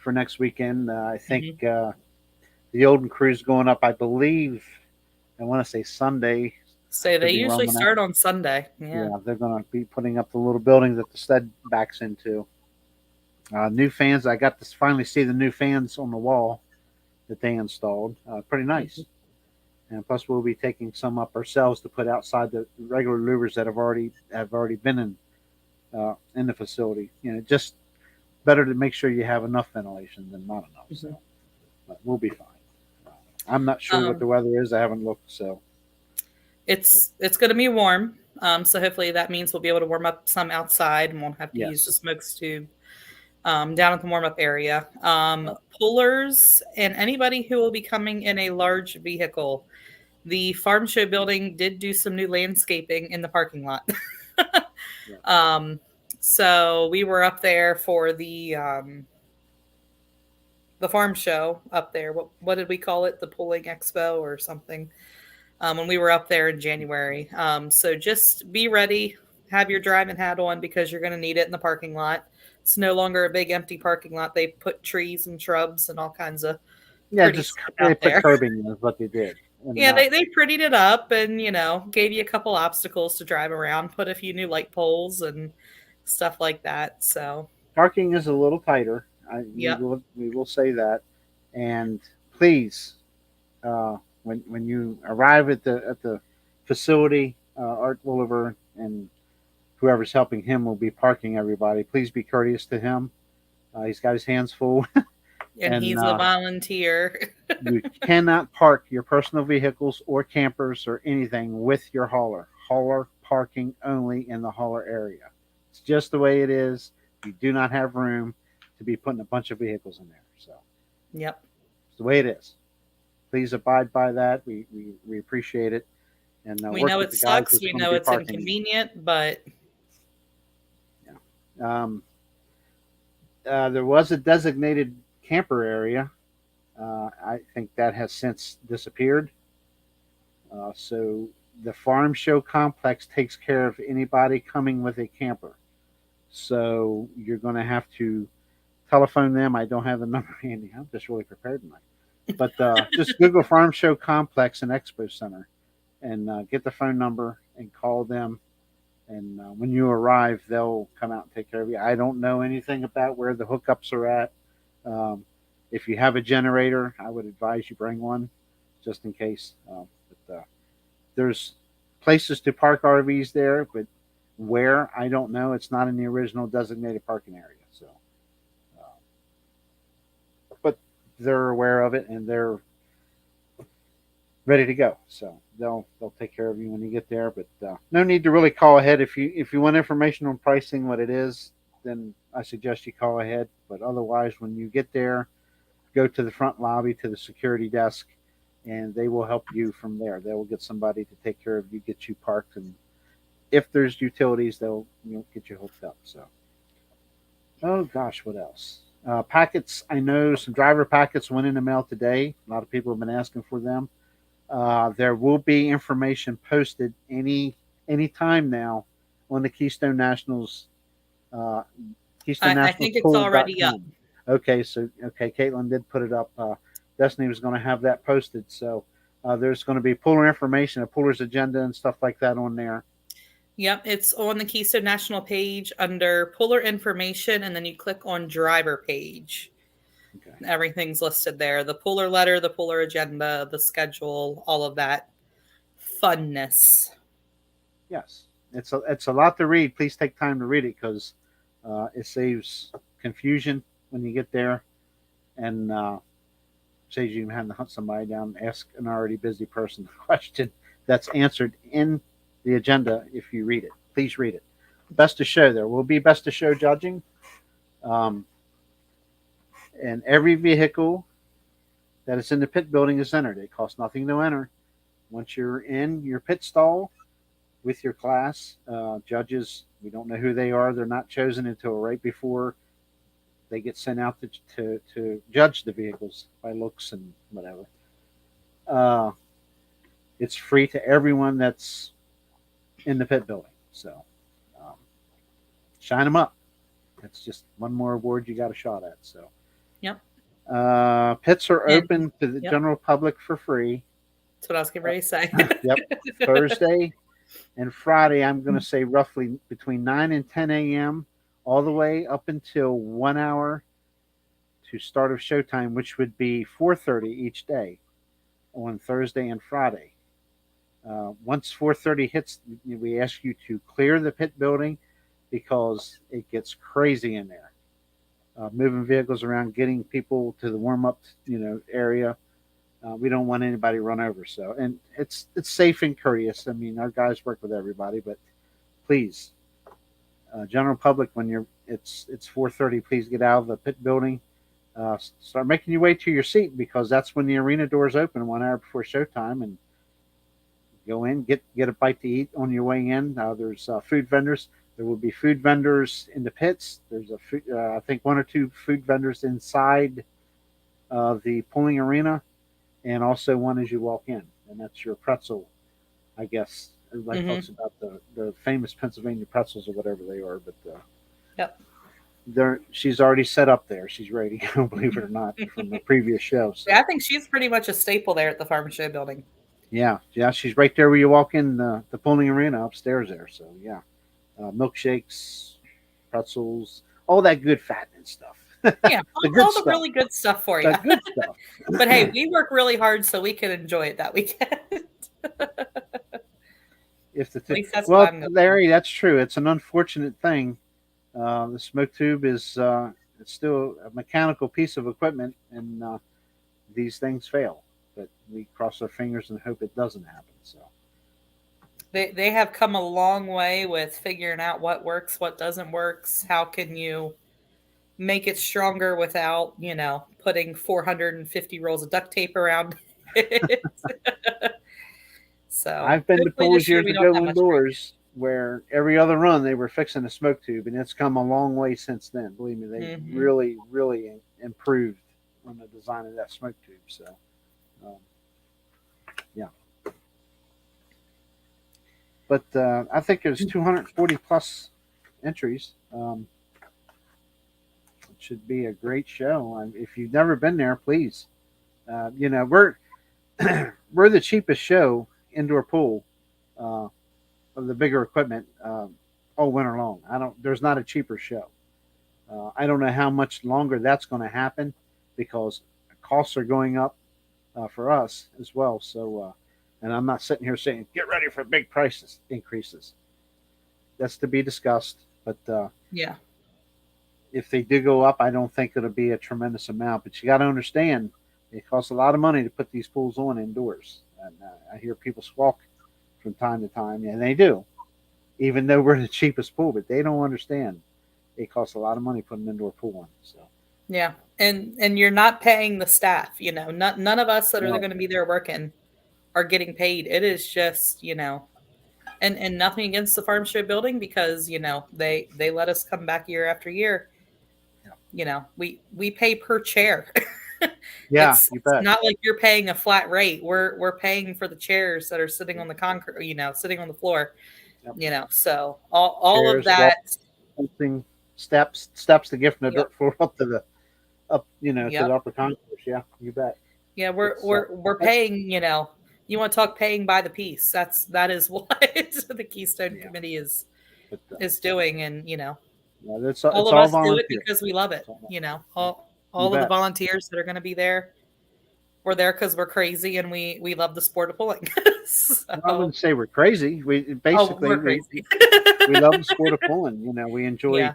next weekend. I think the Olden Crew's going up, I believe, I want to say Sunday, So they usually start on Sunday. Yeah, they're going to be putting up the little building that the sled backs into. New fans. I got to finally see the new fans on the wall that they installed. Pretty nice. And plus, we'll be taking some up ourselves to put outside the regular louvers that have already been in the facility. Just better to make sure you have enough ventilation than not enough. So, but we'll be fine. I'm not sure what the weather is. I haven't looked. So, it's going to be warm. So hopefully that means we'll be able to warm up some outside and won't have to use the smoke tube down at the warm up area. Pullers and anybody who will be coming in a large vehicle. The farm show building did do some new landscaping in the parking lot. So we were up there for the farm show up there. What did we call it? The Pulling Expo or something. When we were up there in January. So just be ready. Have your driving hat on because you're going to need it in the parking lot. It's no longer a big empty parking lot. They put trees and shrubs and all kinds of pretty stuff out there. Curbing is what they did. Yeah, they prettied it up and, gave you a couple obstacles to drive around, put a few new light poles and stuff like that. So parking is a little tighter. We will say that. And please, when you arrive at the facility, Art Williver and whoever's helping him will be parking everybody. Please be courteous to him. He's got his hands full. And he's a volunteer. You cannot park your personal vehicles or campers or anything with your hauler. Hauler parking only in the hauler area. It's just the way it is. You do not have room to be putting a bunch of vehicles in there. So, yep, it's the way it is. Please abide by that. We appreciate it. And we know it sucks. We know it's inconvenient, but there was a designated camper area. I think that has since disappeared. So the farm show complex takes care of anybody coming with a camper. So you're going to have to telephone them. I don't have the number handy. I'm just really prepared tonight. But just Google Farm Show Complex and Expo Center and get the phone number and call them. And when you arrive, they'll come out and take care of you. I don't know anything about where the hookups are at. If you have a generator, I would advise you bring one just in case. But there's places to park RVs there, but where, I don't know. It's not in the original designated parking area. So, but they're aware of it and they're ready to go. So they'll take care of you when you get there. But no need to really call ahead. If you want information on pricing, what it is, then I suggest you call ahead. But otherwise, when you get there, go to the front lobby to the security desk, and they will help you from there. They will get somebody to take care of you, get you parked, and if there's utilities, they'll get you hooked up. So, oh gosh, what else? Packets. I know some driver packets went in the mail today. A lot of people have been asking for them. There will be information posted any time now on the Keystone Nationals. I think it's already up. Okay, Caitlin did put it up. Destiny was going to have that posted, so there's going to be puller information, a puller's agenda, and stuff like that on there. Yep, it's on the Keystone National page under puller information, and then you click on driver page. Okay. Everything's listed there. The puller letter, the puller agenda, the schedule, all of that funness. Yes, it's a lot to read. Please take time to read it because it saves confusion when you get there, and saves you having to hunt somebody down and ask an already busy person a question that's answered in the agenda if you read it. Please read it. Best of show. There will be best of show judging. And every vehicle that is in the pit building is entered. It costs nothing to enter. Once you're in your pit stall with your class, judges, we don't know who they are. They're not chosen until right before they get sent out to judge the vehicles by looks and whatever. It's free to everyone that's in the pit building. So shine them up. That's just one more award you got a shot at. So yep. Pits are open to the general public for free. That's what I was getting ready to say. Yep. Thursday and Friday, I'm going to say roughly between 9 and 10 a.m. all the way up until 1 hour to start of showtime, which would be 4:30 each day on Thursday and Friday. Once 4:30 hits, we ask you to clear the pit building because it gets crazy in there. Moving vehicles around, getting people to the warm up, area. We don't want anybody run over. So, and it's safe and courteous. I mean, our guys work with everybody, but please, general public, when it's 4:30, please get out of the pit building. Start making your way to your seat because that's when the arena doors open 1 hour before showtime, and go in, get a bite to eat on your way in. There's food vendors. There will be food vendors in the pits. There's I think 1 or 2 food vendors inside the pulling arena, and also one as you walk in, and that's your pretzel, I guess. Everybody talks about the famous Pennsylvania pretzels or whatever they are, but yep. She's already set up there. She's ready to go, believe it or not, from the previous show. So. Yeah, I think she's pretty much a staple there at the Farm Show building. Yeah, she's right there where you walk in the pulling arena upstairs there. So yeah, milkshakes, pretzels, all that good fattening stuff. Yeah, all the really good stuff for you. The good stuff. But hey, we work really hard so we can enjoy it that weekend. Larry, that's true. It's an unfortunate thing. The smoke tube is it's still a mechanical piece of equipment, and these things fail. But we cross our fingers and hope it doesn't happen. So they have come a long way with figuring out what works, what doesn't work. How can you make it stronger without, putting 450 rolls of duct tape around it. So I've been to pools years ago indoors where every other run they were fixing a smoke tube, and it's come a long way since then. Believe me, they really, really improved on the design of that smoke tube. So, yeah. But I think there's 240 plus entries. It should be a great show. If you've never been there, please. We're we're the cheapest show indoor pool of the bigger equipment all winter long. There's not a cheaper show. I don't know how much longer that's going to happen because costs are going up for us as well. So, and I'm not sitting here saying get ready for big prices increases. That's to be discussed. But yeah, if they do go up, I don't think it'll be a tremendous amount. But you got to understand, it costs a lot of money to put these pools on indoors. And I hear people squawk from time to time, and they do, even though we're the cheapest pool. But they don't understand it costs a lot of money to put an indoor pool on. So yeah, and you're not paying the staff. None of us that are going to be there working are getting paid. It is just and nothing against the farm show building because they let us come back year after year. Yeah. We pay per chair. Yeah, it's not like you're paying a flat rate. We're paying for the chairs that are sitting on the concrete, sitting on the floor. Yep. So all chairs, of that steps to get from the dirt floor up to the to the upper concourse. Yeah, you bet. Yeah, we're paying, you want to talk paying by the piece. That is what the Keystone Committee is doing, and it's all of all us volunteer. do it because we love it. All of the volunteers that are going to be there, we're there because we're crazy and we love the sport of pulling. So, I wouldn't say we're crazy. We basically we're crazy. we love the sport of pulling. We enjoy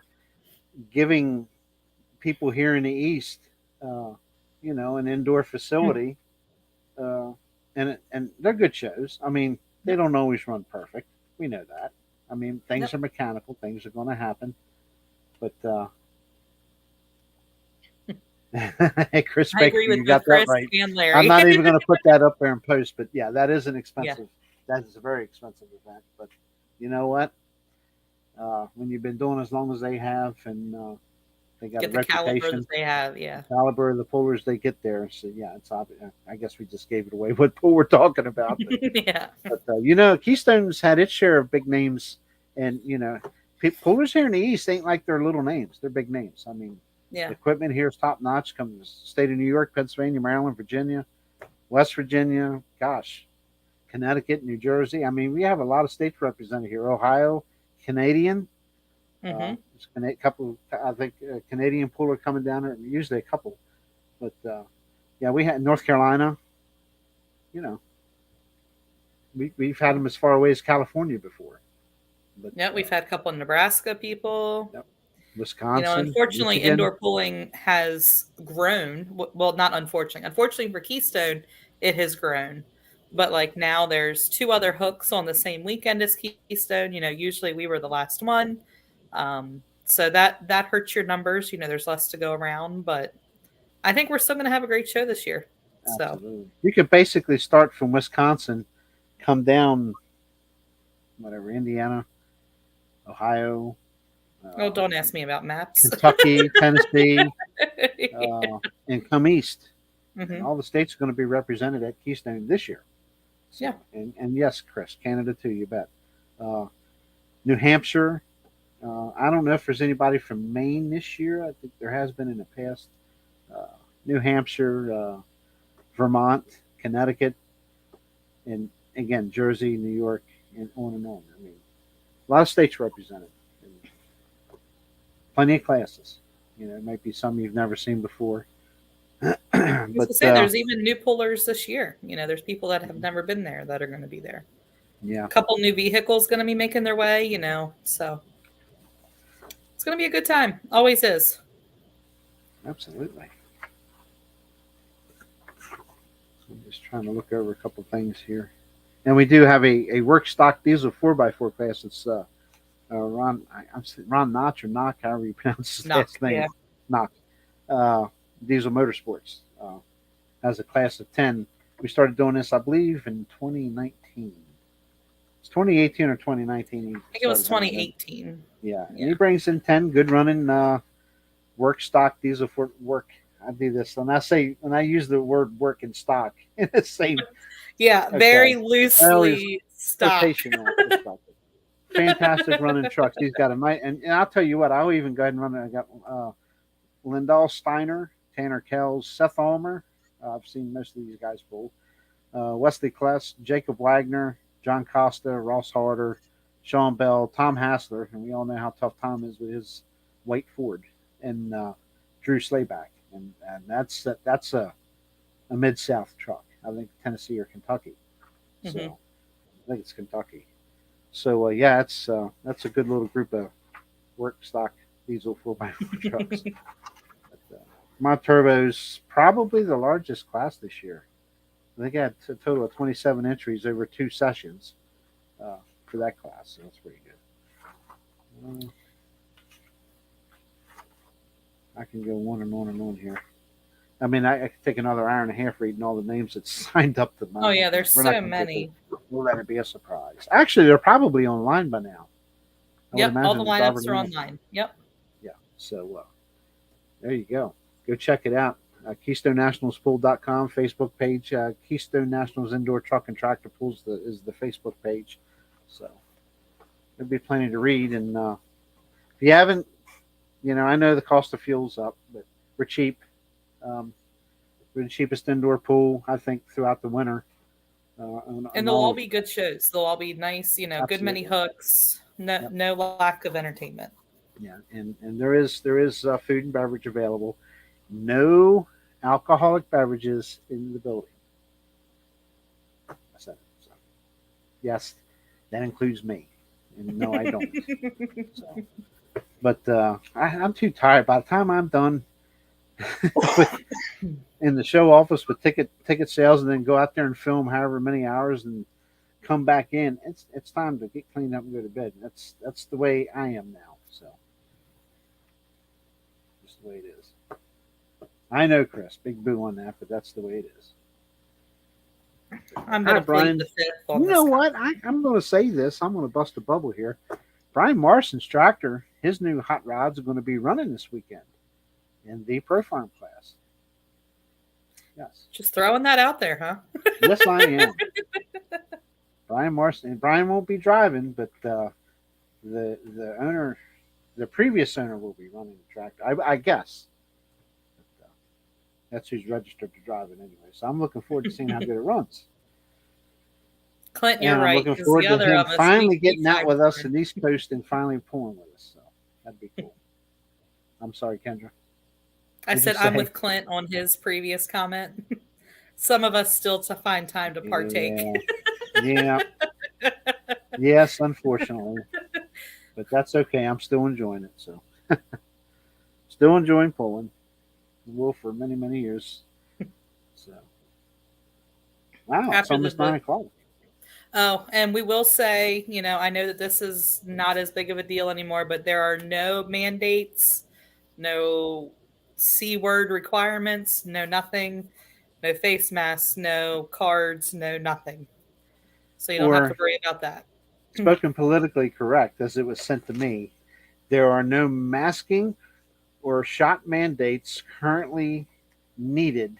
giving people here in the East, an indoor facility, and they're good shows. I mean, they don't always run perfect. We know that. I mean, things are mechanical. Things are going to happen, but. Chris Baker, you got that right. I'm not even going to put that up there in post, but yeah, that is an expensive. Yeah. That is a very expensive event. But you know what? When you've been doing as long as they have, and they got a reputation, caliber that they have, caliber of the pullers they get there. So yeah, it's obvious. I guess we just gave it away what pool we're talking about. But, but Keystone's had its share of big names, and pullers here in the East ain't like their little names; they're big names. I mean. Yeah. Equipment here is top notch. Comes from the state of New York, Pennsylvania, Maryland, Virginia, West Virginia. Gosh, Connecticut, New Jersey. I mean, we have a lot of states represented here. Ohio, Canadian. A couple, I think, Canadian pool are coming down there. Usually a couple, but yeah, we had North Carolina. You know, we've had them as far away as California before. But yeah, we've had a couple of Nebraska people. Yep. Wisconsin. Unfortunately, Michigan. indoor pooling has grown. Well, not unfortunately. Unfortunately for Keystone, it has grown. But like now there's 2 other hooks on the same weekend as Keystone. Usually we were the last one. So that hurts your numbers. There's less to go around, but I think we're still going to have a great show this year. Absolutely. So you could basically start from Wisconsin, come down, whatever, Indiana, Ohio. Don't ask me about maps. Kentucky, Tennessee, and come east. And all the states are going to be represented at Keystone this year. So, yeah. And yes, Chris, Canada too, you bet. New Hampshire. I don't know if there's anybody from Maine this year. I think there has been in the past. New Hampshire, Vermont, Connecticut, and again, Jersey, New York, and on and on. I mean, a lot of states represented. Plenty of classes. It might be some you've never seen before. But there's even new pullers this year. There's people that have never been there that are going to be there. Yeah. A couple new vehicles going to be making their way, so it's going to be a good time. Always is. Absolutely. I'm just trying to look over a couple things here. And we do have a work stock diesel 4x4 class. It's Ron Notch or Knock, however you pronounce his last name. Yeah. Knock. Diesel Motorsports has a class of 10. We started doing this, I believe, in 2019. It's 2018 or 2019. I think it was 2018. Yeah. And he brings in 10 good running work stock diesel for work. I do this, and I use the word work in stock in the same. Yeah, very loosely stock. Fantastic running trucks. He's got and I'll tell you what, I'll even go ahead and run it. I got Lindahl Steiner, Tanner Kells, Seth Ulmer. I've seen most of these guys pull. Wesley Kless, Jacob Wagner, John Costa, Ross Harder, Sean Bell, Tom Hassler, and we all know how tough Tom is with his white Ford, and Drew Slayback. And that's a Mid-South truck. I think Tennessee or Kentucky. So I think it's Kentucky. So yeah, that's a good little group of work stock diesel 4x4 trucks. But, my turbo's probably the largest class this year. I think I had a total of 27 entries over 2 sessions for that class. So that's pretty good. I can go on and on and on here. I mean, I could take another hour and a half reading all the names that signed up to mine. Oh, yeah, there's so many. We'll let it be a surprise. Actually, they're probably online by now. Yep, all the lineups are online. Yep. Yeah, so there you go. Go check it out. KeystoneNationalsPool.com, Facebook page. Keystone Nationals Indoor Truck and Tractor Pools is the Facebook page. So there'll be plenty to read. And if you haven't, I know the cost of fuel's up, but we're cheap. We're the cheapest indoor pool, I think, throughout the winter. And they'll all be good shows. They'll all be nice, good many hooks, no lack of entertainment. Yeah, and there is food and beverage available. No alcoholic beverages in the building. I said it. So, yes, that includes me. And no, I don't. So, but I'm too tired. By the time I'm done in the show office with ticket sales, and then go out there and film however many hours and come back in, it's time to get cleaned up and go to bed. That's the way I am now. So just the way it is. I know, Chris, big boo on that, but that's the way it is. I'm going to plead the fifth on this. You know what? I'm going to say this. I'm going to bust a bubble here. Brian Marston's tractor, his new hot rods are going to be running this weekend in the Pro Farm class. Yes. Just throwing that out there, huh? Yes, I am. Brian Marston. Brian won't be driving, but the owner, the previous owner, will be running the tractor, I guess. But, that's who's registered to drive it anyway. So I'm looking forward to seeing how good it runs. Clint, you're And I'm right. looking Because forward the to other him of us, finally we getting out tagged with us him. in East Coast and finally pulling with us. So that'd be cool. I'm sorry, Kendra. I What'd you said I'm say? with Clint on his previous comment. Some of us still to find time to partake. Yeah. Yes, unfortunately. But that's okay. I'm still enjoying it. So still enjoying pulling. Will for many, many years. So wow, it's After almost 9 o'clock. Oh, and we will say, I know that this is not as big of a deal anymore, but there are no mandates, no C word requirements, no nothing, no face masks, no cards, no nothing. So you don't have to Or worry about that. spoken politically correct as it was sent to me, there are no masking or shot mandates currently needed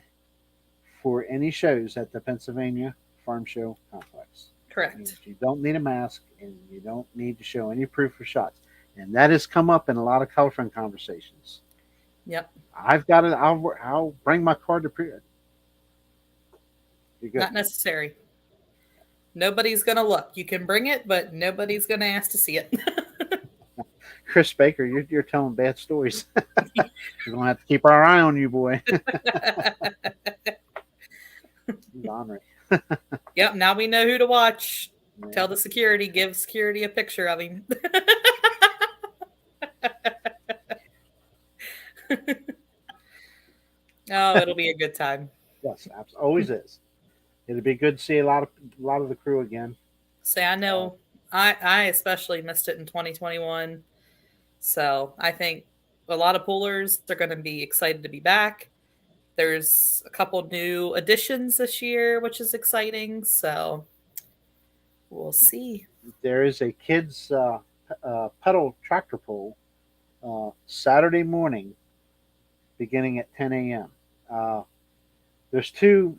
for any shows at the Pennsylvania Farm Show Complex. That means Correct. you don't need a mask and you don't need to show any proof of shots. And that has come up in a lot of color friend conversations. Yep. I've got it. I'll bring my card to prove it. You're good. Not necessary. Nobody's going to look. You can bring it, but nobody's going to ask to see it. Chris Baker, you're telling bad stories. We're going to have to keep our eye on you, boy. Honoring. Yep. Now we know who to watch. Yeah. Tell the security, give security a picture of him. Oh, it'll be a good time. Yes, always is. It'll be good to see a lot of the crew again. Say, I know I especially missed it in 2021. So I think a lot of poolers are going to be excited to be back. There's a couple new additions this year, which is exciting. So we'll see. There is a kids pedal tractor pull Saturday morning, beginning at 10 a.m. There's two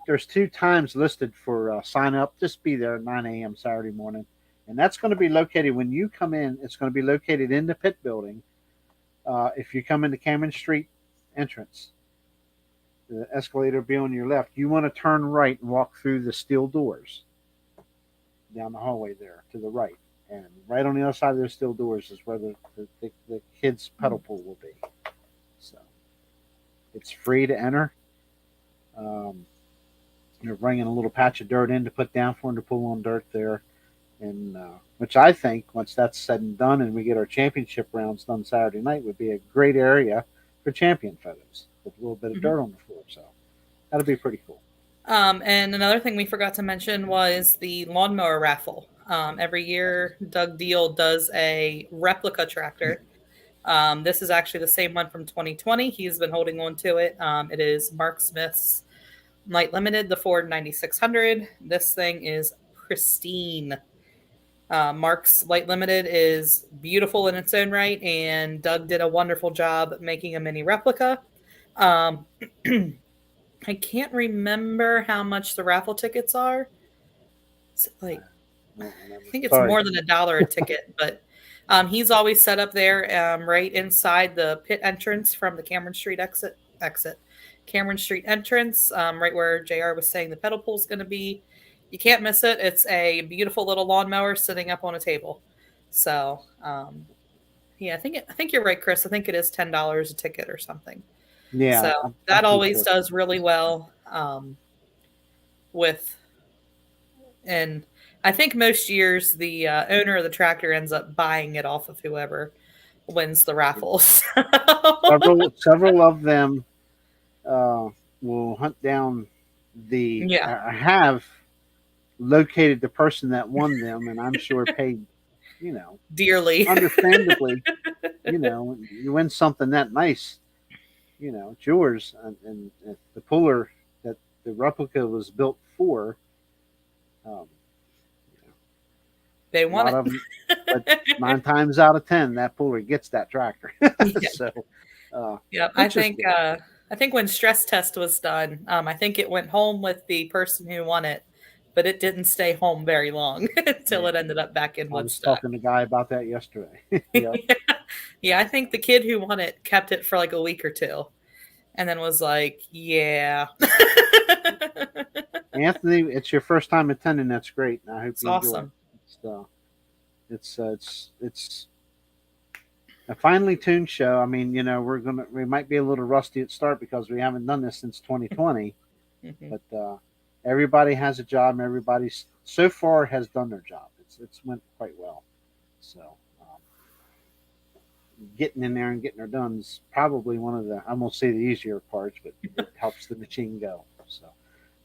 times listed for sign up. Just be there at 9 a.m. Saturday morning, and that's going to be located when you come in. It's going to be located in the pit building. If you come into Cameron Street entrance, the escalator will be on your left. You want to turn right and walk through the steel doors down the hallway there to the right. And right on the other side of those steel doors is where the kids' pedal pool will be. So it's free to enter. You're bringing a little patch of dirt in to put down for them to pull on dirt there. And which I think, once that's said and done and we get our championship rounds done Saturday night, would be a great area for champion photos with a little bit of dirt on the floor. So that'll be pretty cool. And another thing we forgot to mention was the lawnmower raffle. Every year, Doug Deal does a replica tractor. This is actually the same one from 2020. He's been holding on to it. It is Mark Smith's Light Limited, the Ford 9600. This thing is pristine. Mark's Light Limited is beautiful in its own right, and Doug did a wonderful job making a mini replica. I can't remember how much the raffle tickets are. Is it like, I think it's more than $1 a ticket, but he's always set up there right inside the pit entrance from the Cameron Street exit. Cameron Street entrance, right where JR was saying the pedal pool is going to be. You can't miss it. It's a beautiful little lawnmower sitting up on a table. So, yeah, I think you're right, Chris. I think it is $10 a ticket or something. Yeah, so that always does really well and I think most years the owner of the tractor ends up buying it off of whoever wins the raffles. several of them will hunt down have located the person that won them, and I'm sure paid, dearly, understandably. You win something that nice, it's yours, and the puller that the replica was built for, they want it. Them, but 9 times out of 10, that puller gets that tractor. So, yeah, I think when stress test was done, I think it went home with the person who won it, but it didn't stay home very long until it ended up back in Woodstock. I was talking to a guy about that yesterday. Yeah, I think the kid who won it kept it for like a week or two and then was like, yeah. Anthony, it's your first time attending. That's great. I hope It's you enjoy it. awesome. It's a finely tuned show. I mean, we might be a little rusty at start because we haven't done this since 2020, but everybody has a job, and everybody so far has done their job. It's went quite well. So getting in there and getting her done is probably one of the, I won't say the easier parts, but it helps the machine go. So,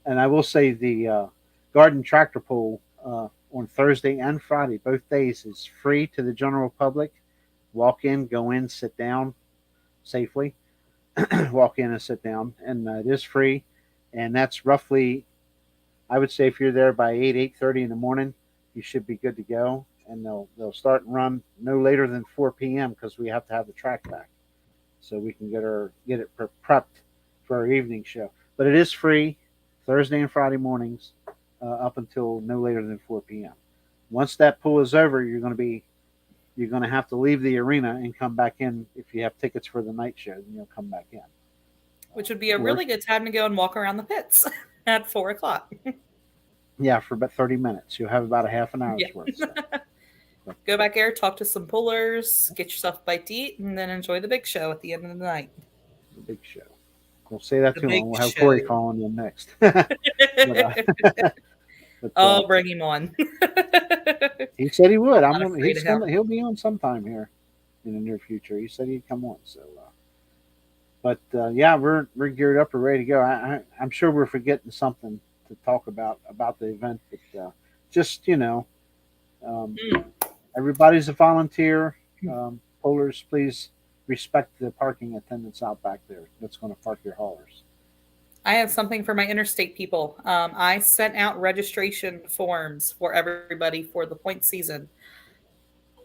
and I will say the garden tractor pull on Thursday and Friday, both days, is free to the general public. Walk in, go in, sit down safely. Walk in and sit down, and it is free. And that's roughly, I would say, if you're there by 8:30 in the morning, you should be good to go. And they'll start and run no later than 4 p.m. because we have to have the track back, so we can get it prepped for our evening show. But it is free Thursday and Friday mornings up until no later than 4 p.m. Once that pool is over, you're going to have to leave the arena and come back in. If you have tickets for the night show, then you'll come back in. Which would be a really good time to go and walk around the pits at 4:00. Yeah, for about 30 minutes. You'll have about a half an hour's worth. So. Go back there, talk to some pullers, get yourself a bite to eat, and then enjoy the big show at the end of the night. The big show. We'll say that too long. We'll have Corey calling in next. I'll bring him on. He said he would. He'll be on sometime here in the near future. He said he'd come on. So, yeah, we're geared up. We're ready to go. I'm sure we're forgetting something to talk about the event, but just everybody's a volunteer. Pullers, please respect the parking attendants out back there that's going to park your haulers. I have something for my interstate people. I sent out registration forms for everybody for the point season.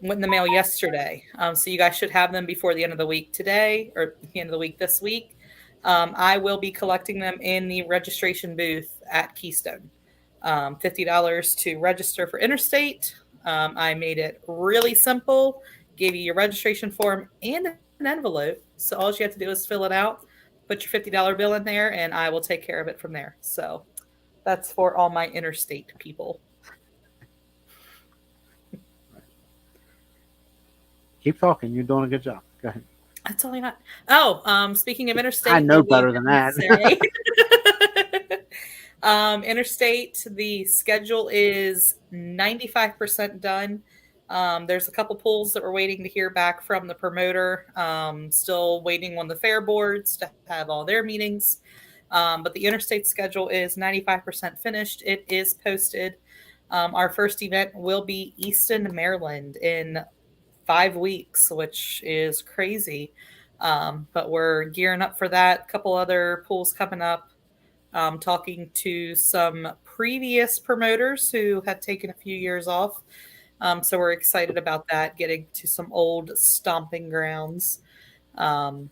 Went in the mail yesterday. So you guys should have them before the end of the week today, or the end of the week this week. I will be collecting them in the registration booth at Keystone. $50 to register for interstate. I made it really simple. Gave you your registration form and an envelope. So all you have to do is fill it out, put your $50 bill in there, and I will take care of it from there. So that's for all my interstate people. Keep talking. You're doing a good job. Go ahead. That's all I got. Oh, speaking of interstate, I know better than that. Interstate, the schedule is 95% done. There's a couple pools that we're waiting to hear back from the promoter. Still waiting on the fair boards to have all their meetings. But the interstate schedule is 95% finished. It is posted. Our first event will be Easton, Maryland in 5 weeks, which is crazy. But we're gearing up for that. A couple other pools coming up. Talking to some previous promoters who had taken a few years off. So we're excited about that, getting to some old stomping grounds. But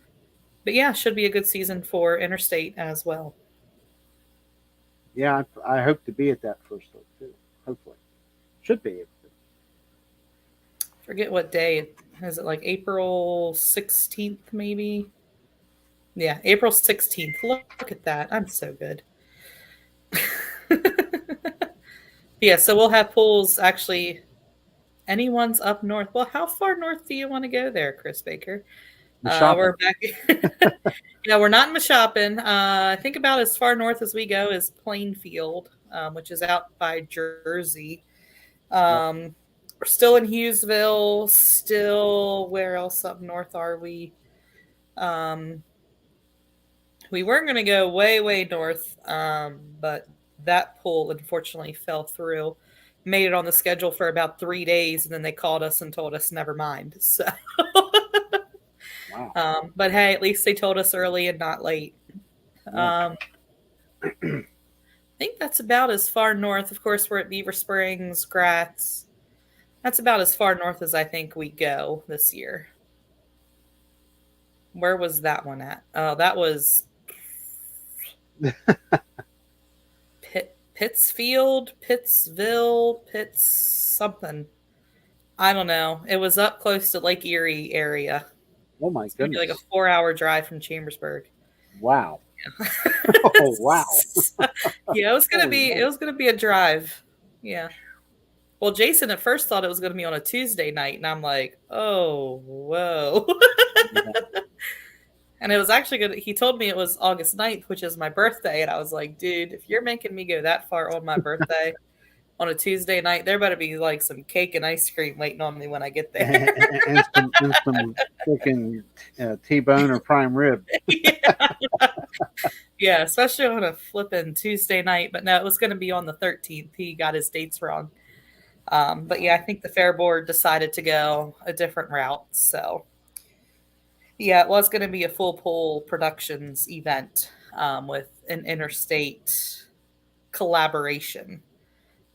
yeah, should be a good season for interstate as well. Yeah, I hope to be at that first one too. Hopefully. Should be. Forget what day. Is it like April 16th maybe? Yeah, April 16th. Look at that. I'm so good. Yeah, so we'll have pools actually. Anyone's up north. Well, how far north do you want to go there, Chris Baker? We're back. Yeah, we're not in Mashopin. I think about as far north as we go is Plainfield, which is out by Jersey. We're still in Hughesville. Still, where else up north are we? We were going to go way, way north, but that pool unfortunately fell through. Made it on the schedule for about 3 days, and then they called us and told us never mind. So, wow. But hey, at least they told us early and not late. I think that's about as far north. Of course, we're at Beaver Springs, Gratz. That's about as far north as I think we go this year. Where was that one at? Oh, that was Pittsfield, Pittsville, Pitts something. I don't know. It was up close to Lake Erie area. Oh my goodness! Like a 4-hour drive from Chambersburg. Wow. Oh, wow. Yeah, it was gonna be a drive. Yeah. Well, Jason at first thought it was gonna be on a Tuesday night, and I'm like, oh, whoa. Yeah. And it was actually good. He told me it was August 9th, which is my birthday, and I was like, dude, if you're making me go that far on my birthday on a Tuesday night, there better be like some cake and ice cream waiting on me when I get there. and some freaking T-bone or prime rib. Yeah. Yeah, especially on a flipping Tuesday night. But no, it was going to be on the 13th. He got his dates wrong. But yeah, I think the fair board decided to go a different route. So yeah, it was going to be a full pull productions event with an interstate collaboration.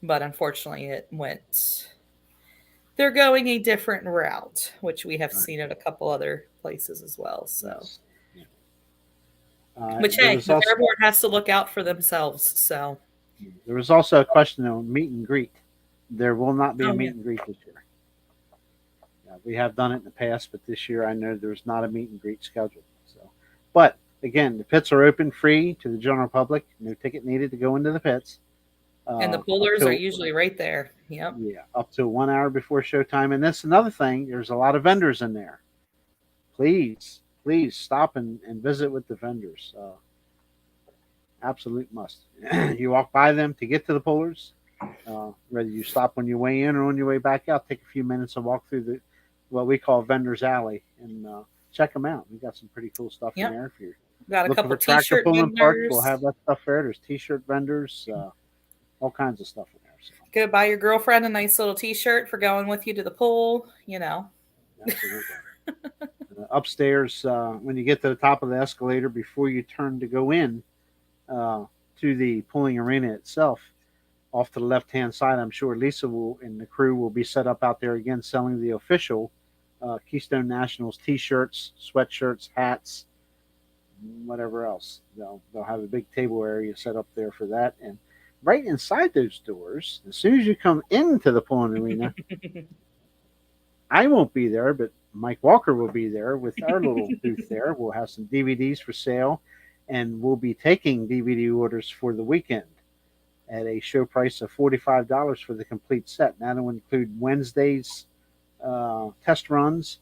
But unfortunately, it went. They're going a different route, which we have seen at a couple other places as well. So. Yes. Yeah. Which, hey, the fair board has to look out for themselves. So there was also a question on meet and greet. There will not be a meet and greet this year. We have done it in the past, but this year I know there's not a meet and greet scheduled. So, but again, the pits are open free to the general public. No ticket needed to go into the pits. And the pullers are usually right there. Yep. Yeah, up to 1 hour before showtime. And that's another thing. There's a lot of vendors in there. Please stop and visit with the vendors. Absolute must. You walk by them to get to the pullers. Whether you stop on your way in or on your way back out, take a few minutes and walk through what we call Vendors Alley and check them out. We got some pretty cool stuff in there. If you're got a couple t-shirt vendors, parts, we'll have that stuff there. There's t-shirt vendors, all kinds of stuff in there. So. Go buy your girlfriend a nice little t-shirt for going with you to the pool. Absolutely. Upstairs, when you get to the top of the escalator, before you turn to go in to the pulling arena itself, off to the left-hand side, I'm sure Lisa and the crew will be set up out there again selling the official Keystone Nationals t-shirts, sweatshirts, hats, whatever else. They'll have a big table area set up there for that. And right inside those doors, as soon as you come into the pulling arena, I won't be there, but Mike Walker will be there with our little booth there. We'll have some DVDs for sale, and we'll be taking DVD orders for the weekend at a show price of $45 for the complete set. That'll include Wednesday's test runs,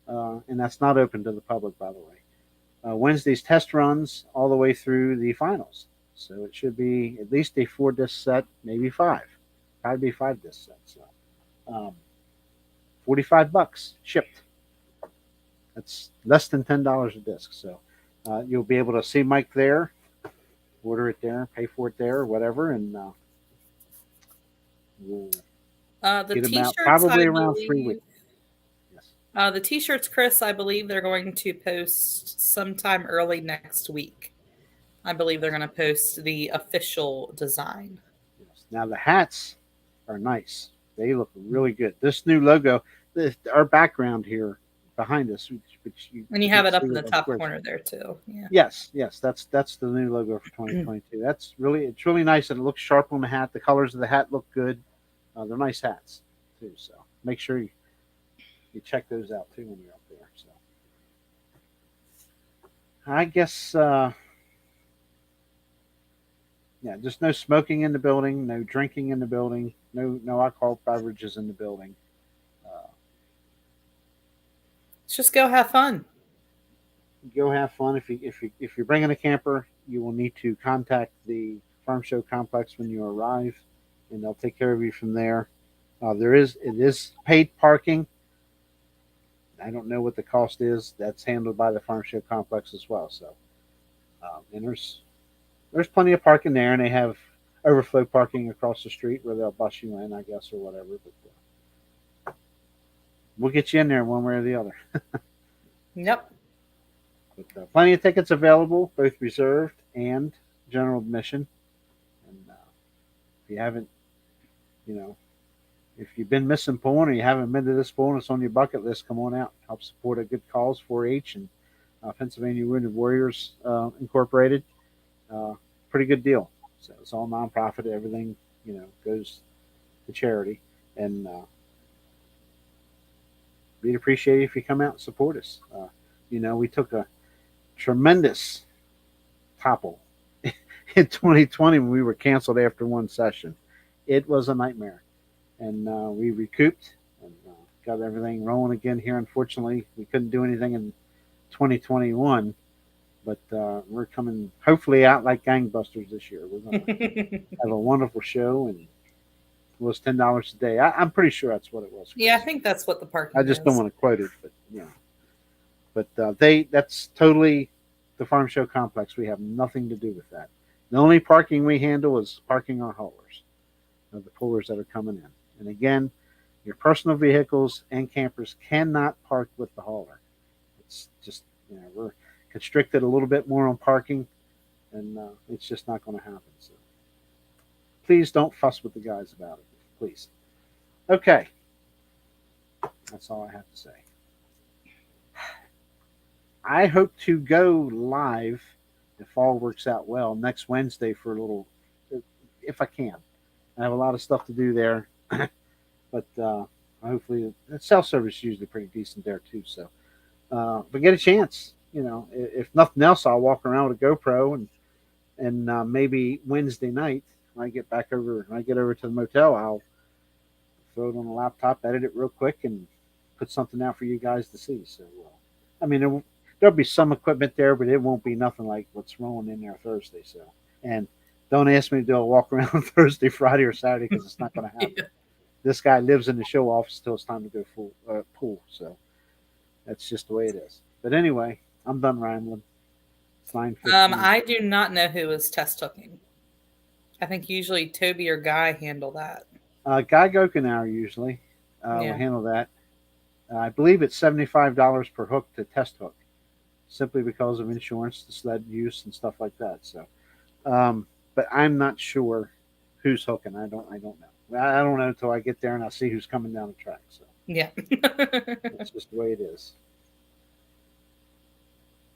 and that's not open to the public, by the way. Wednesday's test runs all the way through the finals. So it should be at least a 4-disc set, maybe 5. Probably 5-disc set. So $45 shipped. That's less than $10 a disc. So you'll be able to see Mike there, order it there, pay for it there, or whatever, and we'll the get them t-shirts out probably around 3 weeks. Yes. The t-shirts, Chris, I believe they're going to post sometime early next week. I believe they're going to post the official design. Yes. Now the hats are nice. They look really good. This new logo, our background here behind us, which you have it up in the top corner there too. Yeah. Yes, that's the new logo for 2022. It's really nice, and it looks sharp on the hat. The colors of the hat look good. They're nice hats too. So make sure you check those out too when you're up there. So I guess just no smoking in the building, no drinking in the building, no alcohol beverages in the building. Let's just go have fun. Go have fun. If you're bringing a camper, you will need to contact the farm show complex when you arrive, and they'll take care of you from there. It is paid parking. I don't know what the cost is. That's handled by the farm show complex as well. So, and there's plenty of parking there, and they have overflow parking across the street where they'll bus you in, I guess, or whatever. But we'll get you in there one way or the other. Yep. But plenty of tickets available, both reserved and general admission. And if you haven't, if you've been missing pulling or you haven't been to this pulling, it's on your bucket list, come on out. Help support a good cause, 4-H and Pennsylvania Wounded Warriors Incorporated. Pretty good deal. So it's all nonprofit. Everything, goes to charity. And we'd appreciate it if you come out and support us. We took a tremendous topple. In 2020, when we were canceled after one session, it was a nightmare, and we recouped and got everything rolling again here. Unfortunately, we couldn't do anything in 2021, but we're coming hopefully out like gangbusters this year. We're going to have a wonderful show, and it was $10 a day. I'm pretty sure that's what it was. Yeah, I think that's what the parking. I just don't want to quote it, but But that's totally the farm show complex. We have nothing to do with that. The only parking we handle is parking our haulers, the pullers that are coming in. And again, your personal vehicles and campers cannot park with the hauler. It's just, we're constricted a little bit more on parking, and it's just not going to happen. So please don't fuss with the guys about it, please. Okay. That's all I have to say. I hope to go live, if all works out well, next Wednesday for a little, if I can. I have a lot of stuff to do there, but hopefully the cell service is usually pretty decent there too. So if I get a chance, if nothing else, I'll walk around with a GoPro and maybe Wednesday night when I get over to the motel, I'll throw it on the laptop, edit it real quick, and put something out for you guys to see. So there'll be some equipment there, but it won't be nothing like what's rolling in there Thursday. So, and don't ask me to do a walk around Thursday, Friday, or Saturday because it's not going to happen. Yeah. This guy lives in the show office until it's time to go pool. So that's just the way it is. But anyway, I'm done rambling. It's 9:15. I do not know who is test hooking. I think usually Toby or Guy handle that. Guy Gokenauer usually will handle that. I believe it's $75 per hook to test hook, simply because of insurance, the sled use, and stuff like that. So, but I'm not sure who's hooking. I don't know. I don't know until I get there and I see who's coming down the track. So yeah, that's just the way it is.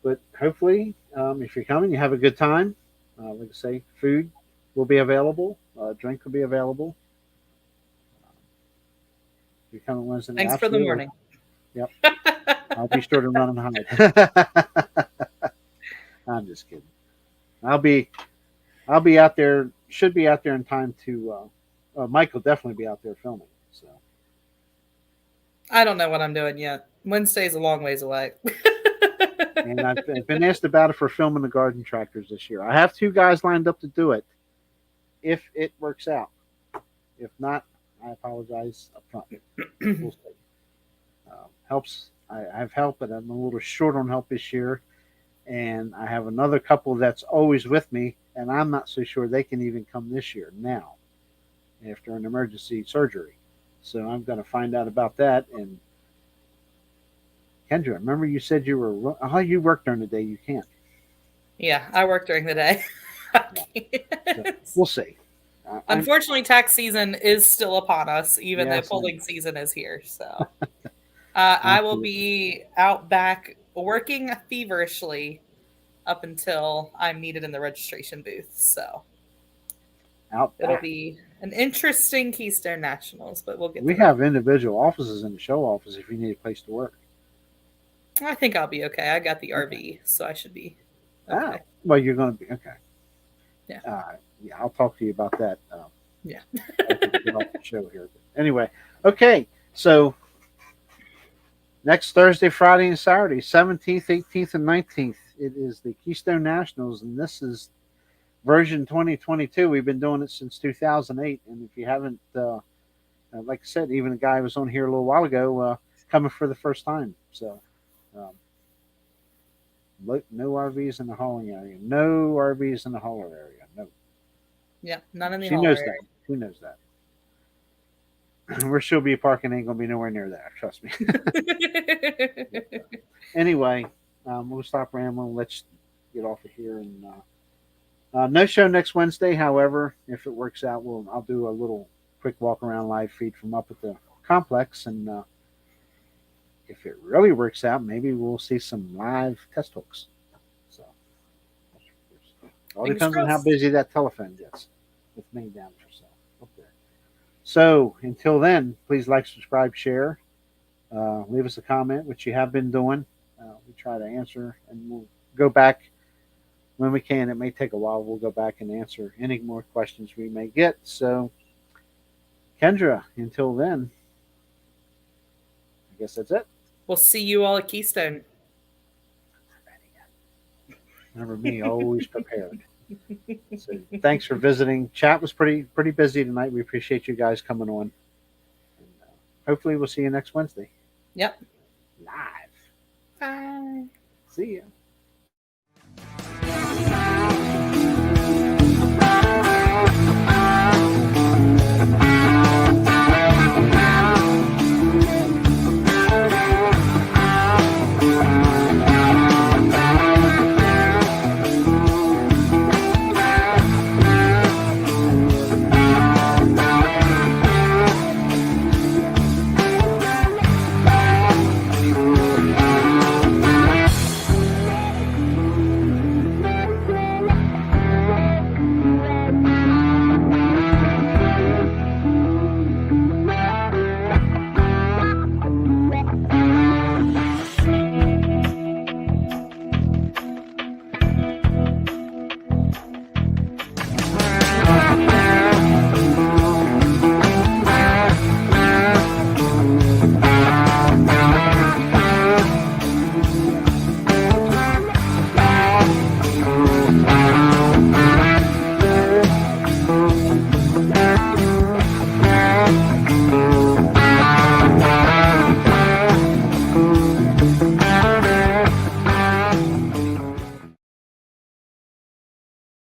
But hopefully, if you're coming, you have a good time. Like I say, food will be available. Drink will be available. If you're coming Wednesday. Thanks for the morning. Yep. I'll be sure to run and hide. I'm just kidding. I'll be out there. Should be out there in time to. Mike will definitely be out there filming. So. I don't know what I'm doing yet. Wednesday's a long ways away. And I've been asked about it for filming the garden tractors this year. I have 2 guys lined up to do it, if it works out. If not, I apologize up front. We'll see. Helps. I have help, but I'm a little short on help this year. And I have another couple that's always with me, and I'm not so sure they can even come this year now after an emergency surgery. So I'm going to find out about that. And Kendra, remember you said you work during the day. You can't. Yeah, I work during the day. So we'll see. Unfortunately, tax season is still upon us, even though polling season is here. So I will be out back working feverishly up until I'm needed in the registration booth. So it'll be an interesting Keystone Nationals, but we'll get. We have individual offices in the show office if you need a place to work. I think I'll be okay. I got the RV, so I should be okay. Well, you're going to be okay. Yeah. I'll talk to you about that. Yeah. Get off the show here. But anyway, okay. So next Thursday, Friday, and Saturday, 17th, 18th, and 19th, it is the Keystone Nationals, and this is version 2022. We've been doing it since 2008, and if you haven't, like I said, even a guy who was on here a little while ago, coming for the first time. So. No RVs in the hauling area. No RVs in the hauler area. No. Yeah, none in the hauler area. She knows that. Where she'll be parking ain't going to be nowhere near that. Trust me. Anyway, we'll stop rambling. Let's get off of here. And no show next Wednesday. However, if it works out, I'll do a little quick walk around live feed from up at the complex, and if it really works out, maybe we'll see some live test hooks. So, all depends on how busy that telephone gets with me down there. So, up there. So, until then, please like, subscribe, share, leave us a comment, which you have been doing. We try to answer, and we'll go back when we can. It may take a while. We'll go back and answer any more questions we may get. So, Kendra, until then, I guess that's it. We'll see you all at Keystone. Remember me, always prepared. So, thanks for visiting. Chat was pretty busy tonight. We appreciate you guys coming on. And, hopefully, we'll see you next Wednesday. Yep. Live. Bye. See ya.